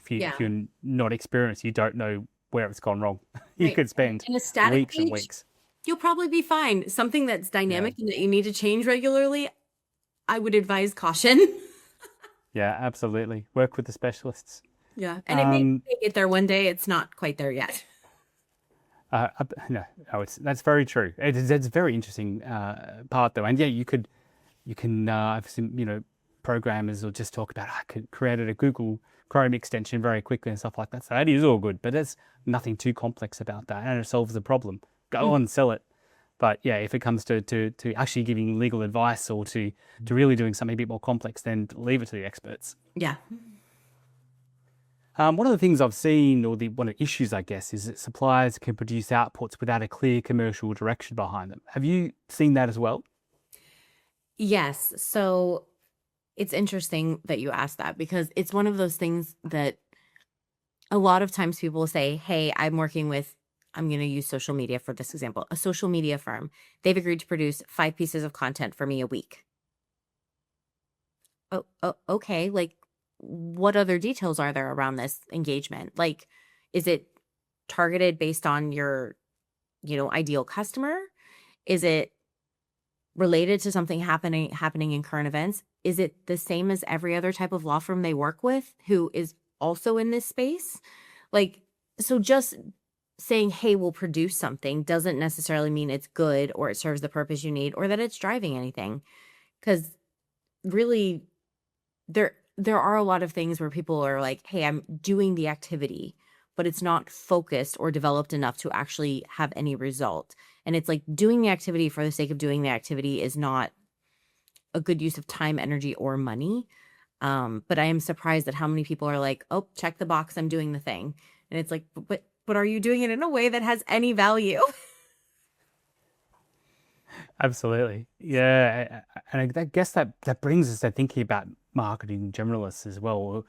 Yeah, If you're not experienced, you don't know where it's gone wrong. You right. could And spend in a static weeks and page, weeks. you'll probably be fine. Something that's Yeah. dynamic and that you need to change regularly, I would advise caution. Yeah, absolutely. Work with the specialists. Yeah. And it may Um, get there one day. It's not quite there yet. no, no, that's very true. It's a very interesting part though. And yeah, you can I've seen, programmers will just talk about I could created a Google Chrome extension very quickly and stuff like that. So that is all good, but there's nothing too complex about that, and it solves the problem. Go on, sell it. But yeah, if it comes to actually giving legal advice or to really doing something a bit more complex, then leave it to the experts. Yeah. One of the things I've seen, or one of the issues, I guess, is that suppliers can produce outputs without a clear commercial direction behind them. Have you seen that as well? Yes. So it's interesting that you asked that because it's one of those things that a lot of times people will say, hey, I'm going to use social media for this example, a social media firm. They've agreed to produce 5 pieces of content for me a week. Oh, okay. Like, what other details are there around this engagement? Like, is it targeted based on your, ideal customer? Is it related to something happening in current events? Is it the same as every other type of law firm they work with who is also in this space? Like, so just saying, hey, we'll produce something doesn't necessarily mean it's good or it serves the purpose you need or that it's driving anything. Because really, there are a lot of things where people are like, hey, I'm doing the activity, but it's not focused or developed enough to actually have any result. And it's like doing the activity for the sake of doing the activity is not a good use of time, energy, or money. But I am surprised at how many people are like, oh, check the box, I'm doing the thing. And it's like, but are you doing it in a way that has any value? Absolutely. Yeah. And I guess that brings us to thinking about marketing generalists as well, or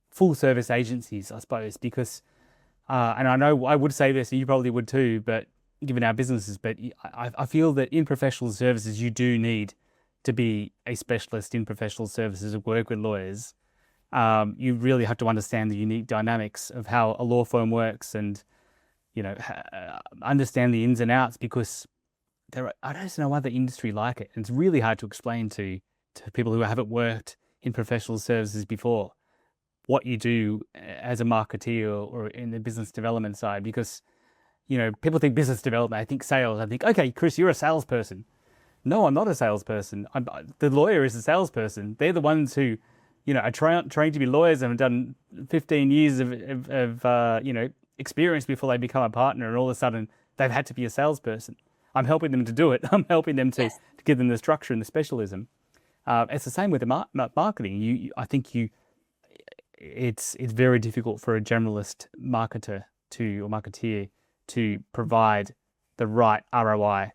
full service agencies, I suppose, because, and I know I would say this, and you probably would too, but given our businesses, but I feel that in professional services, you do need to be a specialist in professional services and work with lawyers. You really have to understand the unique dynamics of how a law firm works and, understand the ins and outs because I don't know other industry like it. It's really hard to explain to people who haven't worked in professional services before what you do as a marketeer or in the business development side because, people think business development, I think sales. I think, okay, Chris, you're a salesperson. No, I'm not a salesperson. The lawyer is a salesperson. They're the ones who, are trained to be lawyers and have done 15 years of experience before they become a partner, and all of a sudden they've had to be a salesperson. I'm helping them to do it. I'm helping them to give them the structure and the specialism. It's the same with the marketing. I think it's very difficult for a generalist marketer or marketeer to provide the right ROI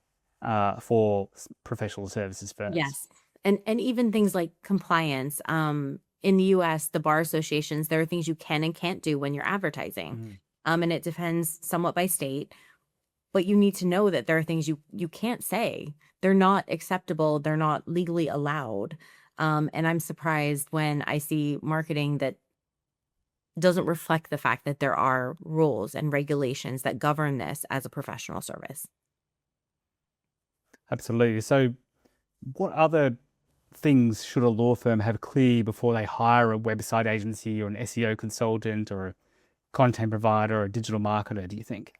for professional services firms. Yes. And even things like compliance. In the US, the bar associations, there are things you can and can't do when you're advertising. And it depends somewhat by state. But you need to know that there are things you can't say. They're not acceptable. They're not legally allowed. And I'm surprised when I see marketing that doesn't reflect the fact that there are rules and regulations that govern this as a professional service. Absolutely. So what other things should a law firm have clear before they hire a website agency or an SEO consultant or a content provider or a digital marketer, do you think?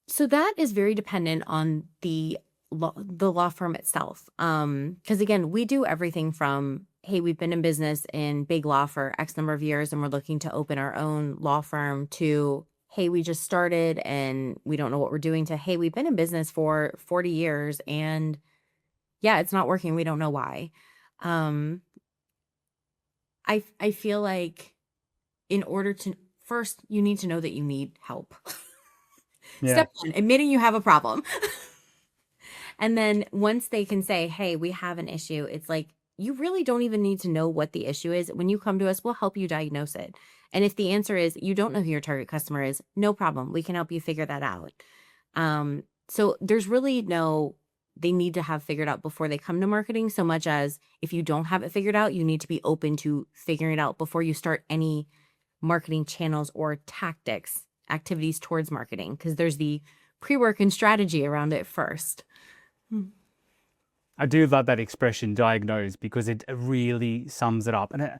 So that is very dependent on the law firm itself. Because again, we do everything from, hey, we've been in business in big law for X number of years and we're looking to open our own law firm to, hey, we just started and we don't know what we're doing to, hey, we've been in business for 40 years and yeah, it's not working. We don't know why. I feel like in order to first, you need to know that you need help. Yeah. Step one, admitting you have a problem. And then once they can say, hey, we have an issue, it's like, you really don't even need to know what the issue is. When you come to us, we'll help you diagnose it. And if the answer is you don't know who your target customer is, no problem. We can help you figure that out. So there's really no they need to have figured out before they come to marketing, so much as if you don't have it figured out, you need to be open to figuring it out before you start any marketing channels or tactics, activities towards marketing, because there's the pre-work and strategy around it first. I do love that expression, diagnose, because it really sums it up. And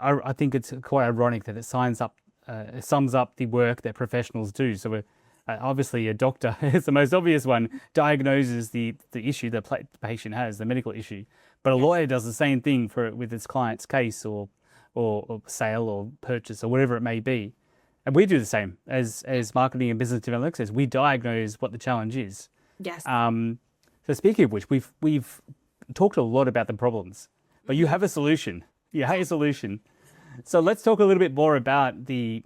I think it's quite ironic that it sums up the work that professionals do. So obviously a doctor is the most obvious one, diagnoses the issue the patient has, the medical issue. But a lawyer does the same thing with its client's case or sale or purchase or whatever it may be. And we do the same as marketing and business development experts. We diagnose what the challenge is. Yes. So speaking of which, we've talked a lot about the problems, but you have a solution. You have a solution. So let's talk a little bit more about the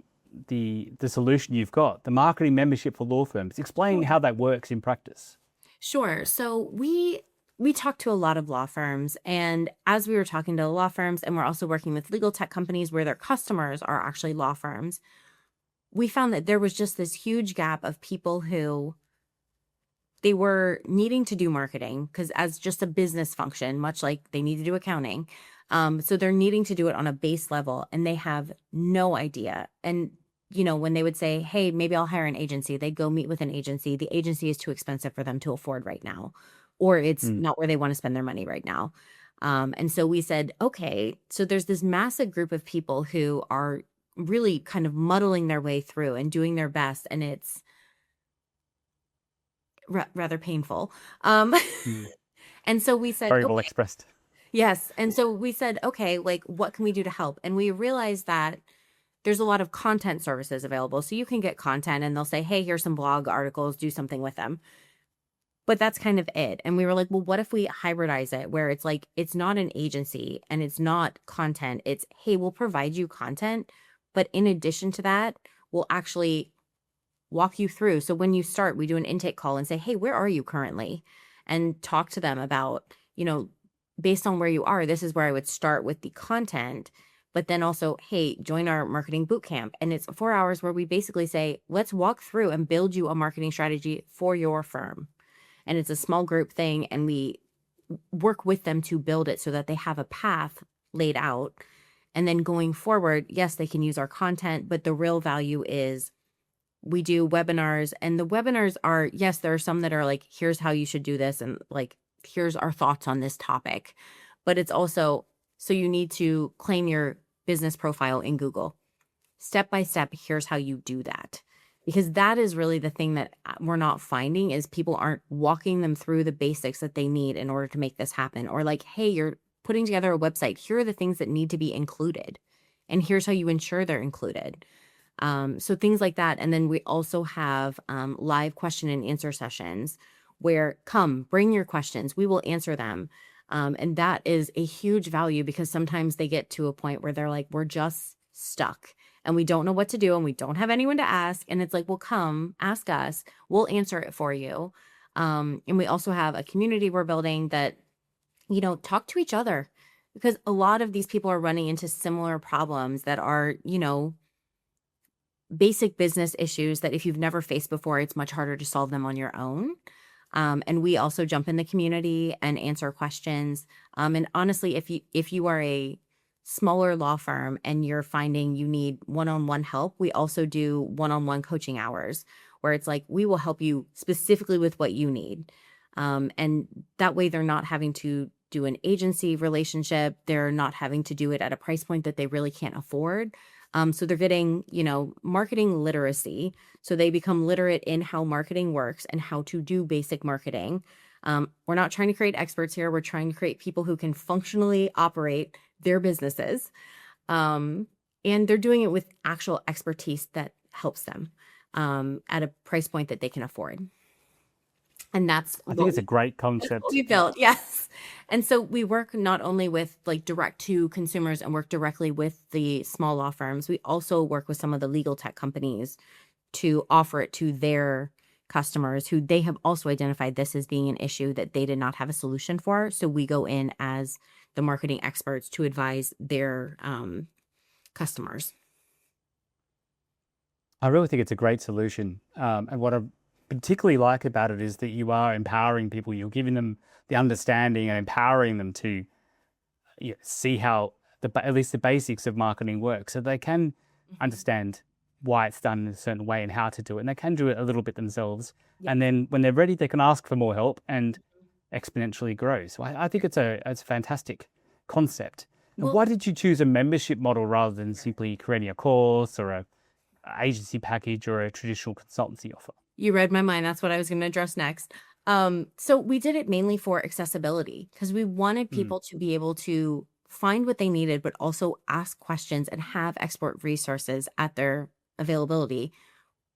solution you've got, the marketing membership for law firms. Explain how that works in practice. Sure. So we talk to a lot of law firms, and as we were talking to law firms, and we're also working with legal tech companies where their customers are actually law firms, we found that there was just this huge gap of people who they were needing to do marketing because as just a business function, much like they need to do accounting. So they're needing to do it on a base level and they have no idea. And, when they would say, hey, maybe I'll hire an agency, they go meet with an agency. The agency is too expensive for them to afford right now, or it's not where they want to spend their money right now. And so we said, okay, so there's this massive group of people who are really kind of muddling their way through and doing their best. And it's rather painful. And so we said, Very well expressed. Yes. And so we said, okay, like what can we do to help? And we realized that there's a lot of content services available. So you can get content and they'll say, hey, here's some blog articles, do something with them. But that's kind of it. And we were like, well, what if we hybridize it where it's like, it's not an agency and it's not content. It's, hey, we'll provide you content. But in addition to that, we'll actually walk you through. So when you start, we do an intake call and say, hey, where are you currently? And talk to them about, based on where you are, this is where I would start with the content. But then also, hey, join our marketing bootcamp. And it's 4 hours where we basically say, let's walk through and build you a marketing strategy for your firm. And it's a small group thing. And we work with them to build it so that they have a path laid out. And then going forward, yes, they can use our content, but the real value is we do webinars. And the webinars are, yes, there are some that are like, here's how you should do this. And like, here's our thoughts on this topic. But it's also, so you need to claim your business profile in Google. Step by step, here's how you do that. Because that is really the thing that we're not finding is people aren't walking them through the basics that they need in order to make this happen. Or like, hey, you're putting together a website. Here are the things that need to be included. And here's how you ensure they're included. So things like that. And then we also have live question and answer sessions where bring your questions. We will answer them. And that is a huge value because sometimes they get to a point where they're like, we're just stuck and we don't know what to do and we don't have anyone to ask. And it's like, well, come ask us. We'll answer it for you. And we also have a community we're building that, talk to each other because a lot of these people are running into similar problems that are, basic business issues that if you've never faced before, it's much harder to solve them on your own. And we also jump in the community and answer questions. And honestly, if you are a smaller law firm and you're finding you need one-on-one help, we also do one-on-one coaching hours where it's like, we will help you specifically with what you need. And that way they're not having to do an agency relationship. They're not having to do it at a price point that they really can't afford. So they're getting, marketing literacy. So they become literate in how marketing works and how to do basic marketing. We're not trying to create experts here. We're trying to create people who can functionally operate their businesses. And they're doing it with actual expertise that helps them at a price point that they can afford. And that's I think it's a great concept. we built, yes. And so we work not only with like direct to consumers and work directly with the small law firms, we also work with some of the legal tech companies to offer it to their customers who they have also identified this as being an issue that they did not have a solution for. So we go in as the marketing experts to advise their customers. I really think it's a great solution. And what particularly like about it is that you are empowering people. You're giving them the understanding and empowering them to see how at least the basics of marketing work, so they can understand why it's done in a certain way and how to do it, and they can do it a little bit themselves. Yeah. And then when they're ready, they can ask for more help and exponentially grow. So I think it's a fantastic concept. And Well, why did you choose a membership model rather than simply creating a course or a agency package or a traditional consultancy offer? you read my mind. That's what I was going to address next. So we did it mainly for accessibility because we wanted people to be able to find what they needed, but also ask questions and have expert resources at their availability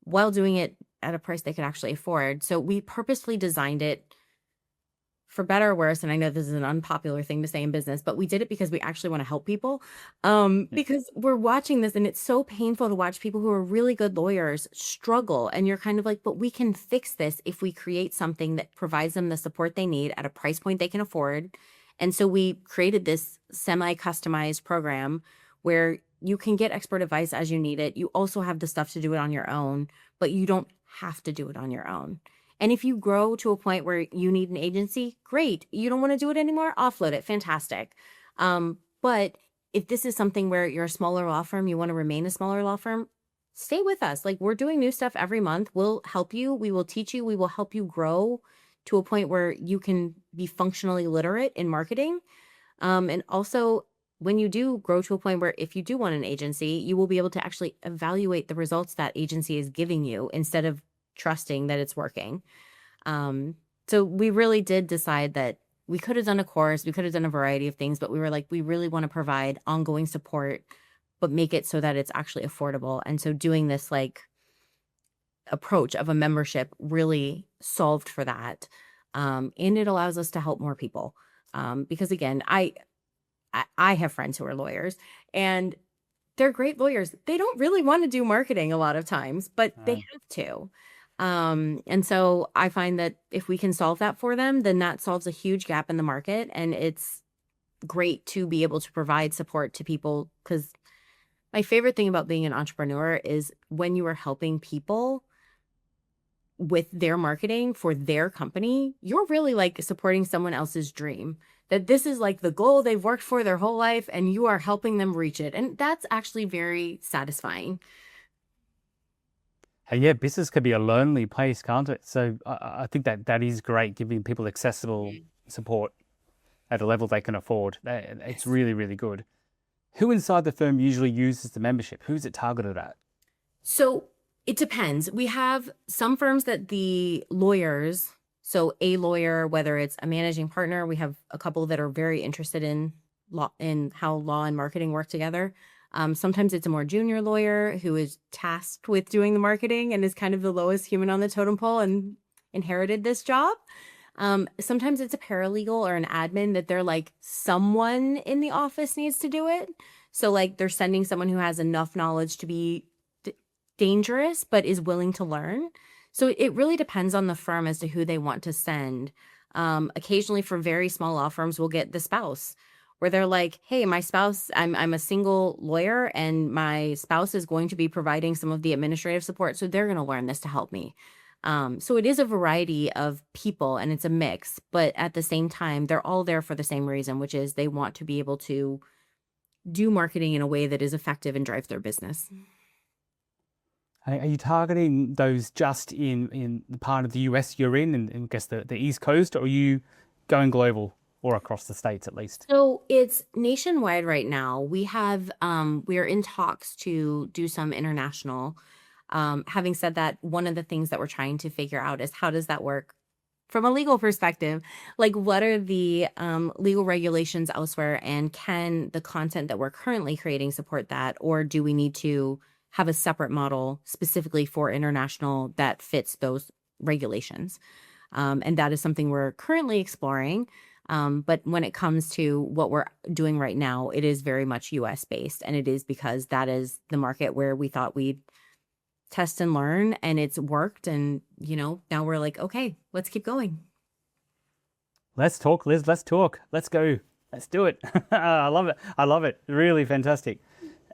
while doing it at a price they could actually afford. So we purposefully designed it for better or worse. And I know this is an unpopular thing to say in business, but we did it because we actually want to help people. Because we're watching this and it's so painful to watch people who are really good lawyers struggle. And you're kind of like, but we can fix this if we create something that provides them the support they need at a price point they can afford. And so we created this semi-customized program where you can get expert advice as you need it. You also have the stuff to do it on your own, but you don't have to do it on your own. And if you grow to a point where you need an agency, great. You don't want to do it anymore, offload it. Fantastic. But if this is something where you're a smaller law firm, you want to remain a smaller law firm, stay with us. Like, we're doing new stuff every month. We'll help you. We will teach you. We will help you grow to a point where you can be functionally literate in marketing. And also, when you do grow to a point where if you do want an agency, you will be able to actually evaluate the results that agency is giving you instead of trusting that it's working. So we really did decide that we could have done a course, we could have done a variety of things, but we were like, we really want to provide ongoing support, but make it so that it's actually affordable. And so doing this like approach of a membership really solved for that. And it allows us to help more people. Because again, I have friends who are lawyers and they're great lawyers. They don't really want to do marketing a lot of times, but they have to. And so I find that if we can solve that for them, then that solves a huge gap in the market. And it's great to be able to provide support to people, because my favorite thing about being an entrepreneur is when you are helping people with their marketing for their company, you're really like supporting someone else's dream. That this is like the goal they've worked for their whole life and you are helping them reach it. And that's actually very satisfying. Yeah, business can be a lonely place, can't it? So I think that is great, giving people accessible support at a level they can afford. It's really, really good. Who inside the firm usually uses the membership? Who's it targeted at? So it depends. We have some firms that the lawyers, so a lawyer, whether it's a managing partner, we have a couple that are very interested in law, in how law and marketing work together. Sometimes it's a more junior lawyer who is tasked with doing the marketing and is kind of the lowest human on the totem pole and inherited this job. Sometimes it's a paralegal or an admin that they're like, someone in the office needs to do it. So like they're sending someone who has enough knowledge to be dangerous, but is willing to learn. So it really depends on the firm as to who they want to send. Occasionally for very small law firms, we'll get the spouse, where they're like, hey, my spouse, I'm a single lawyer and my spouse is going to be providing some of the administrative support. So they're going to learn this to help me. So it is a variety of people and it's a mix, but at the same time, they're all there for the same reason, which is they want to be able to do marketing in a way that is effective and drive their business. Are you targeting those just in the part of the US you're in, and I guess the East Coast, or are you going global? Or across the States, at least? So it's nationwide right now. We have, we are in talks to do some international. Having said that, one of the things that we're trying to figure out is how does that work from a legal perspective? Like, what are the legal regulations elsewhere? And can the content that we're currently creating support that? Or do we need to have a separate model specifically for international that fits those regulations? And that is something we're currently exploring. But when it comes to what we're doing right now, it is very much US based. And it is because that is the market where we thought we'd test and learn, and it's worked. And, now we're like, okay, let's keep going. Let's talk, Liz. Let's talk. Let's go. Let's do it. I love it. I love it. Really fantastic.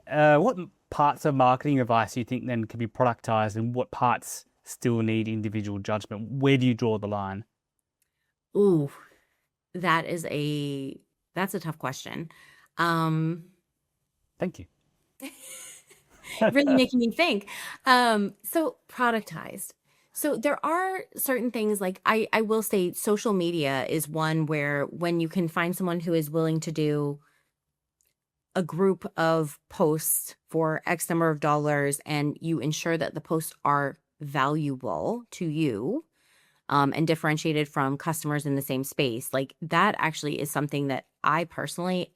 What parts of marketing advice do you think then can be productized, and what parts still need individual judgment? Where do you draw the line? Ooh, that's a tough question. Um, Thank you. really making me think. So productized. So there are certain things like I will say social media is one where when you can find someone who is willing to do a group of posts for X number of dollars and you ensure that the posts are valuable to you, and differentiated from customers in the same space, like that actually is something that I personally,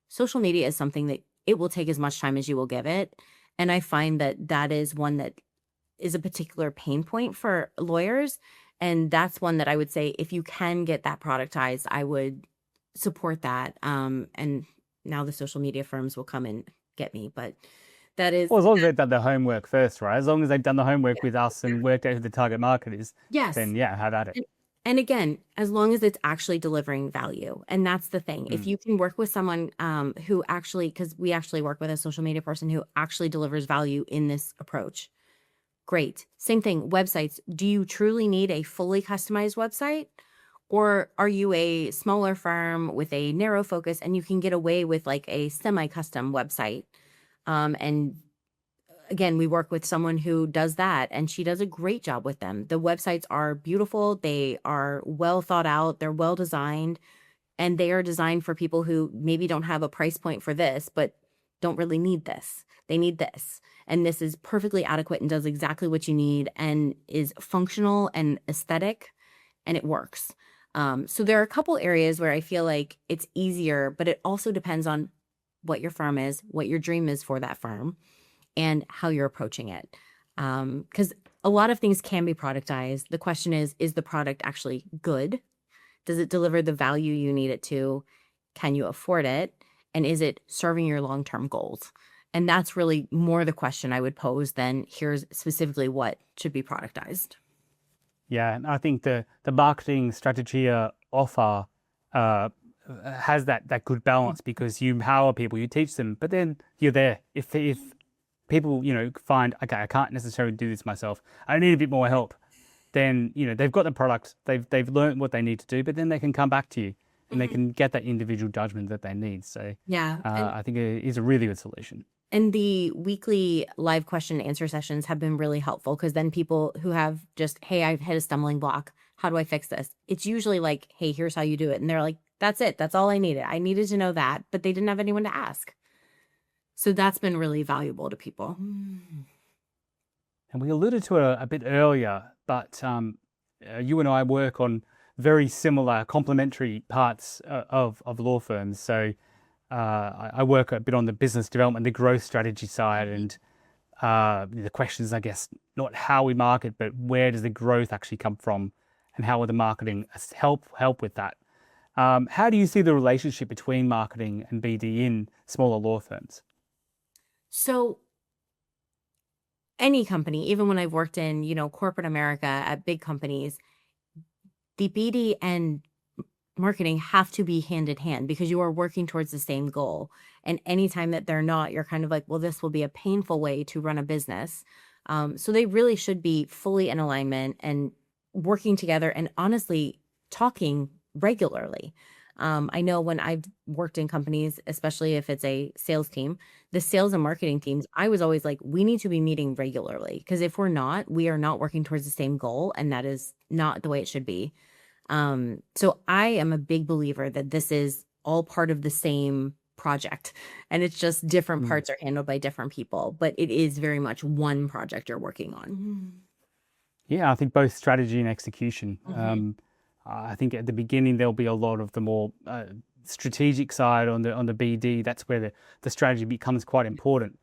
social media is something that it will take as much time as you will give it. And I find that that is one that is a particular pain point for lawyers. And that's one that I would say, if you can get that productized, I would support that. And now the social media firms will come and get me, but that is, Well, as long as they've done their homework first, right? As long as they've done the homework with us and worked out who the target market is, yes. then yeah, have at it. And again, as long as it's actually delivering value. And that's the thing. If you can work with someone who actually, because we actually work with a social media person who actually delivers value in this approach, great. Same thing, websites. Do you truly need a fully customized website? Or are you a smaller firm with a narrow focus and you can get away with like a semi-custom website? And again, we work with someone who does that and she does a great job with them. The websites are beautiful. They are well thought out. They're well designed, and they are designed for people who maybe don't have a price point for this, but don't really need this. They need this. And this is perfectly adequate and does exactly what you need and is functional and aesthetic, and it works. So there are a couple areas where I feel like it's easier, but it also depends on what your firm is, what your dream is for that firm, and how you're approaching it. Because a lot of things can be productized. The question is the product actually good? Does it deliver the value you need it to? Can you afford it? And is it serving your long-term goals? And that's really more the question I would pose than here's specifically what should be productized. Yeah, and I think the Marketing Strategia offer has that good balance because you empower people, you teach them, but then you're there. If people, find, okay, I can't necessarily do this myself, I need a bit more help, then, they've got the product, they've learned what they need to do, but then they can come back to you and they can get that individual judgment that they need. So Yeah. I think it is a really good solution. And the weekly live question and answer sessions have been really helpful because then people who have just, hey, I've hit a stumbling block. How do I fix this? It's usually like, hey, here's how you do it. And they're like, that's it. That's all I needed. I needed to know that, but they didn't have anyone to ask. So that's been really valuable to people. And we alluded to it a bit earlier, but you and I work on very similar complementary parts of law firms. So I work a bit on the business development, the growth strategy side, and the questions, I guess, not how we market, but where does the growth actually come from, and how will the marketing help with that? How do you see the relationship between marketing and BD in smaller law firms? So any company, even when I've worked in, corporate America at big companies, the BD and marketing have to be hand in hand because you are working towards the same goal. And anytime that they're not, you're kind of like, well, this will be a painful way to run a business. So they really should be fully in alignment and working together and honestly talking regularly. I know when I've worked in companies, especially if it's a sales team, the sales and marketing teams, I was always like, we need to be meeting regularly because if we're not, we are not working towards the same goal. And that is not the way it should be. So I am a big believer that this is all part of the same project and it's just different parts are handled by different people, but it is very much one project you're working on. Yeah, I think both strategy and execution. I think at the beginning there'll be a lot of the more strategic side on the BD. That's where the strategy becomes quite important,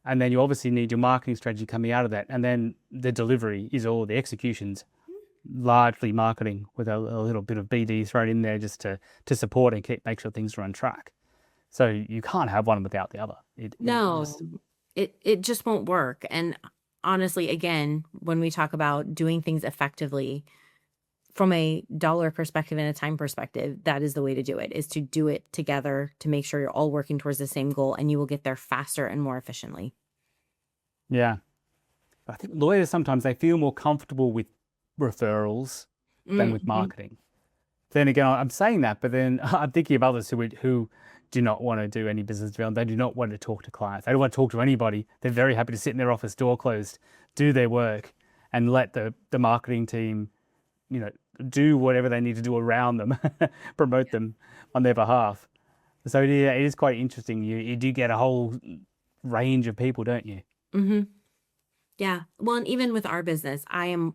and then you obviously need your marketing strategy coming out of that, and then the delivery is all the executions, largely marketing with a little bit of BD thrown in there just to support and make sure things are on track. So you can't have one without the other. It just won't work. And honestly, again, when we talk about doing things effectively from a dollar perspective and a time perspective, that is the way to do it, is to do it together to make sure you're all working towards the same goal and you will get there faster and more efficiently. Yeah. I think lawyers sometimes they feel more comfortable with referrals than with Mm-hmm. marketing. Then again, I'm saying that, but then I'm thinking of others who do not want to do any business development. They do not want to talk to clients. They don't want to talk to anybody. They're very happy to sit in their office, door closed, do their work, and let the marketing team, do whatever they need to do around them, promote them on their behalf. So yeah, it is quite interesting. You do get a whole range of people, don't you? Mm-hmm. Yeah. Well, and even with our business, I am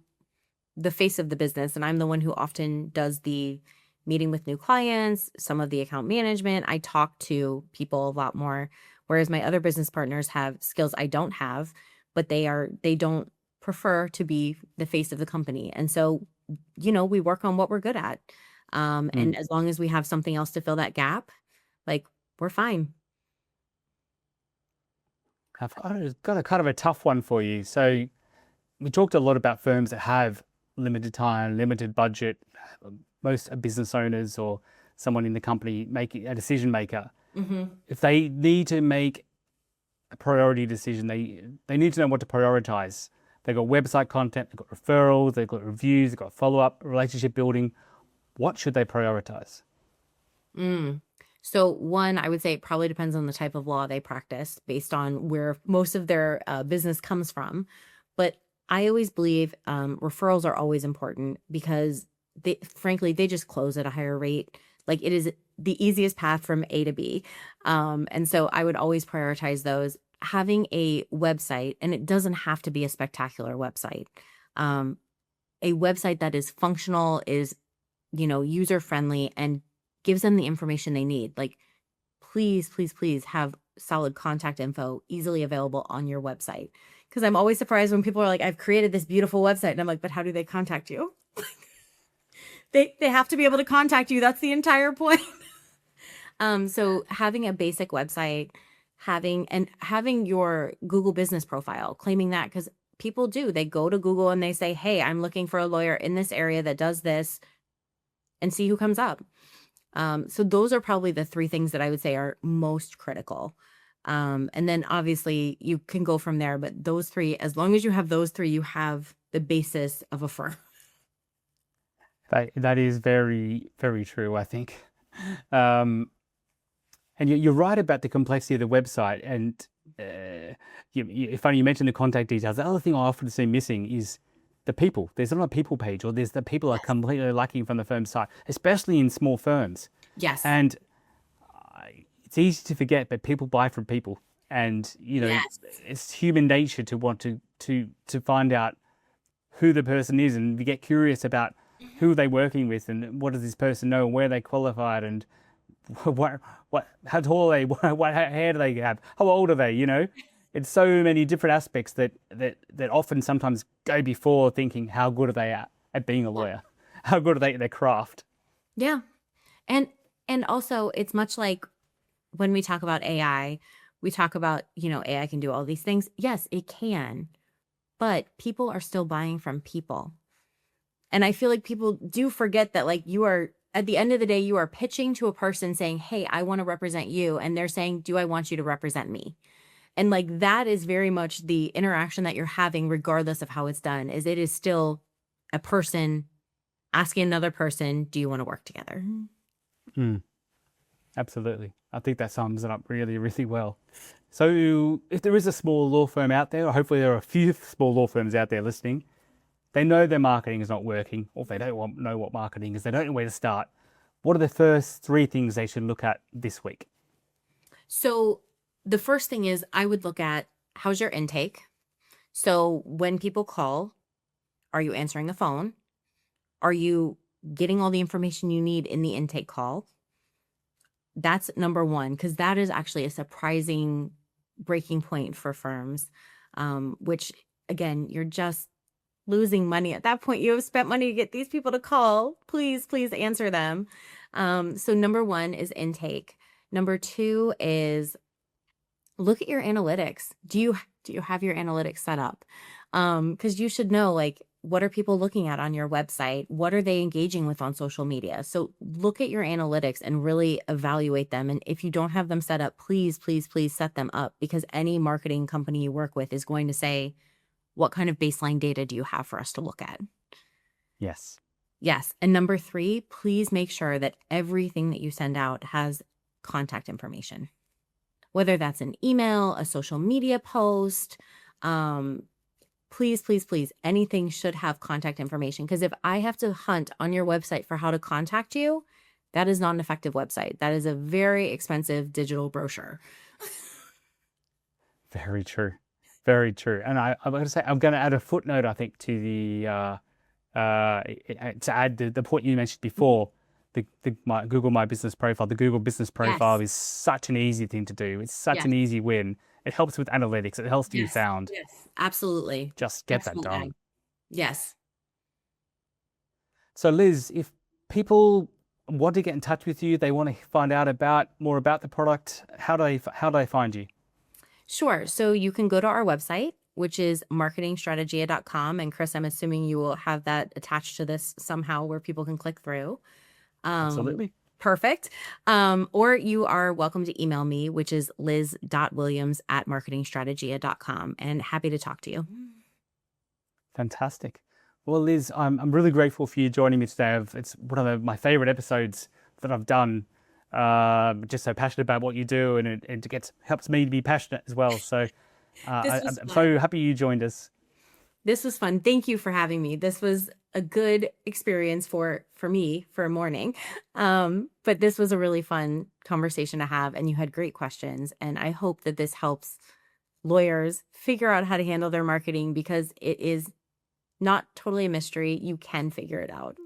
the face of the business, and I'm the one who often does the meeting with new clients, some of the account management. I talk to people a lot more, whereas my other business partners have skills I don't have, but they don't prefer to be the face of the company. And so, we work on what we're good at. Mm. And as long as we have something else to fill that gap, like we're fine. I've got a kind of a tough one for you. So we talked a lot about firms that have limited time, limited budget. Most business owners or someone in the company making a decision maker, Mm-hmm. if they need to make a priority decision, they need to know what to prioritize. They've got website content, they've got referrals, they've got reviews, they've got follow-up, relationship building. What should they prioritize? Mm. So one, I would say it probably depends on the type of law they practice based on where most of their business comes from. But I always believe referrals are always important because frankly, they just close at a higher rate. Like it is the easiest path from A to B. And so I would always prioritize those. Having a website, and it doesn't have to be a spectacular website, um, a website that is functional, is user friendly, and gives them the information they need. Like, please, please, please have solid contact info easily available on your website. Because I'm always surprised when people are like, I've created this beautiful website. And I'm like, but how do they contact you? They have to be able to contact you. That's the entire point. So having a basic website, having your Google business profile, claiming that, because people do, they go to Google and they say, hey, I'm looking for a lawyer in this area that does this, and see who comes up. So those are probably the three things that I would say are most critical. And then obviously you can go from there, but those three, as long as you have those three, you have the basis of a firm. That is very, very true, I think. Um, and you're right about the complexity of the website. And funny, you mentioned the contact details. The other thing I often see missing is the people. There's not a people page, or there's the people are completely lacking from the firm's site, especially in small firms. Yes. And it's easy to forget, but people buy from people. And, Yes. it's human nature to want to find out who the person is, and you get curious about who they're working with and what does this person know and where they qualified and how tall are they, what hair do they have, how old are they, It's so many different aspects that often sometimes go before thinking how good are they at being a lawyer, how good are they at their craft. Yeah. And also it's much like when we talk about AI, we talk about, AI can do all these things. Yes, it can, but people are still buying from people. And I feel like people do forget that, like, you are, at the end of the day, you are pitching to a person saying, hey, I want to represent you. And they're saying, do I want you to represent me? And like, that is very much the interaction that you're having, regardless of how it's done, is it is still a person asking another person, do you want to work together? Mm, absolutely. I think that sums it up really, really well. So if there is a small law firm out there, or hopefully there are a few small law firms out there listening, they know their marketing is not working, or if they don't know what marketing is, they don't know where to start. What are the first three things they should look at this week? So the first thing is, I would look at, how's your intake? So when people call, are you answering the phone? Are you getting all the information you need in the intake call? That's number one, because that is actually a surprising breaking point for firms, which, again, you're just losing money. At that point, you have spent money to get these people to call. Please, please answer them. So number one is intake. Number two is look at your analytics. Do you have your analytics set up? Because you should know, like, what are people looking at on your website? What are they engaging with on social media? So look at your analytics and really evaluate them. And if you don't have them set up, please, please, please set them up, because any marketing company you work with is going to say, What kind of baseline data do you have for us to look at? Yes. Yes. And number 3, please make sure that everything that you send out has contact information, whether that's an email, a social media post. Please, please, please, anything should have contact information. Because if I have to hunt on your website for how to contact you, that is not an effective website. That is a very expensive digital brochure. Very true. Very true. And I'm going to say, I'm going to add a footnote, I think, to the to add the point you mentioned before, my Google My Business Profile. The Google Business Profile Yes. is such an easy thing to do. It's such Yes. an easy win. It helps with analytics. It helps you Yes. found. Yes. Absolutely. Just get that Excellent done. ag. Yes. So Liz, if people want to get in touch with you, they want to find out more about the product, how do they find you? Sure. So you can go to our website, which is marketingstrategia.com. And Chris, I'm assuming you will have that attached to this somehow where people can click through. Absolutely. Perfect. Or you are welcome to email me, which is liz.williams@marketingstrategia.com, and happy to talk to you. Fantastic. Well, Liz, I'm really grateful for you joining me today. It's one of my favorite episodes that I've done. Just so passionate about what you do, and it helps me to be passionate as well. So I'm so happy you joined us. This was fun. Thank you for having me. This was a good experience for me for a morning. But this was a really fun conversation to have, and you had great questions. And I hope that this helps lawyers figure out how to handle their marketing, because it is not totally a mystery. You can figure it out.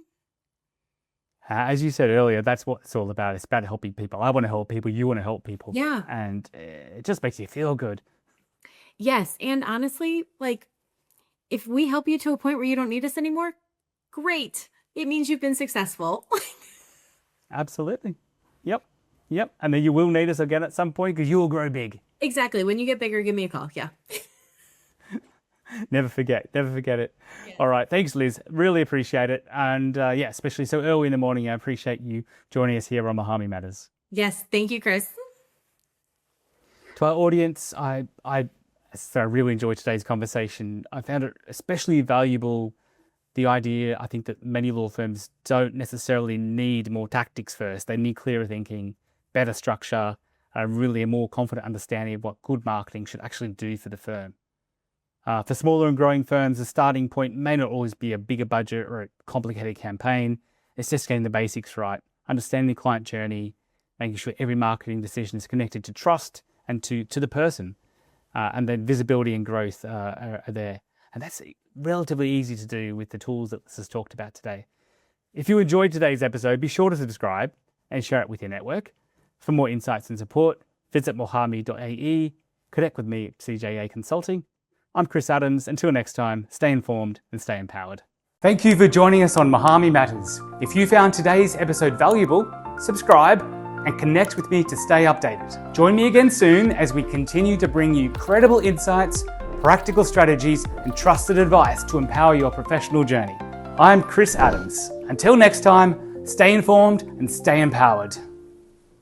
As you said earlier, that's what it's all about. It's about helping people. I want to help people. You want to help people. Yeah. And it just makes you feel good. Yes. And honestly, like, if we help you to a point where you don't need us anymore, great. It means you've been successful. Absolutely. Yep. And then you will need us again at some point, because you will grow big. Exactly. When you get bigger, give me a call. Yeah. Never forget it. Yeah. All right. Thanks, Liz. Really appreciate it. And especially so early in the morning, I appreciate you joining us here on Muhami Matters. Yes. Thank you, Chris. To our audience, I really enjoyed today's conversation. I found it especially valuable, the idea, I think, that many law firms don't necessarily need more tactics first. They need clearer thinking, better structure, really a more confident understanding of what good marketing should actually do for the firm. For smaller and growing firms, the starting point may not always be a bigger budget or a complicated campaign. It's just getting the basics right, understanding the client journey, making sure every marketing decision is connected to trust and to the person. And then visibility and growth are there. And that's relatively easy to do with the tools that Liz has talked about today. If you enjoyed today's episode, be sure to subscribe and share it with your network. For more insights and support, visit muhami.ae, connect with me at CJA Consulting. I'm Chris Adams. Until next time, stay informed and stay empowered. Thank you for joining us on Muhami Matters. If you found today's episode valuable, subscribe and connect with me to stay updated. Join me again soon as we continue to bring you credible insights, practical strategies, and trusted advice to empower your professional journey. I'm Chris Adams. Until next time, stay informed and stay empowered.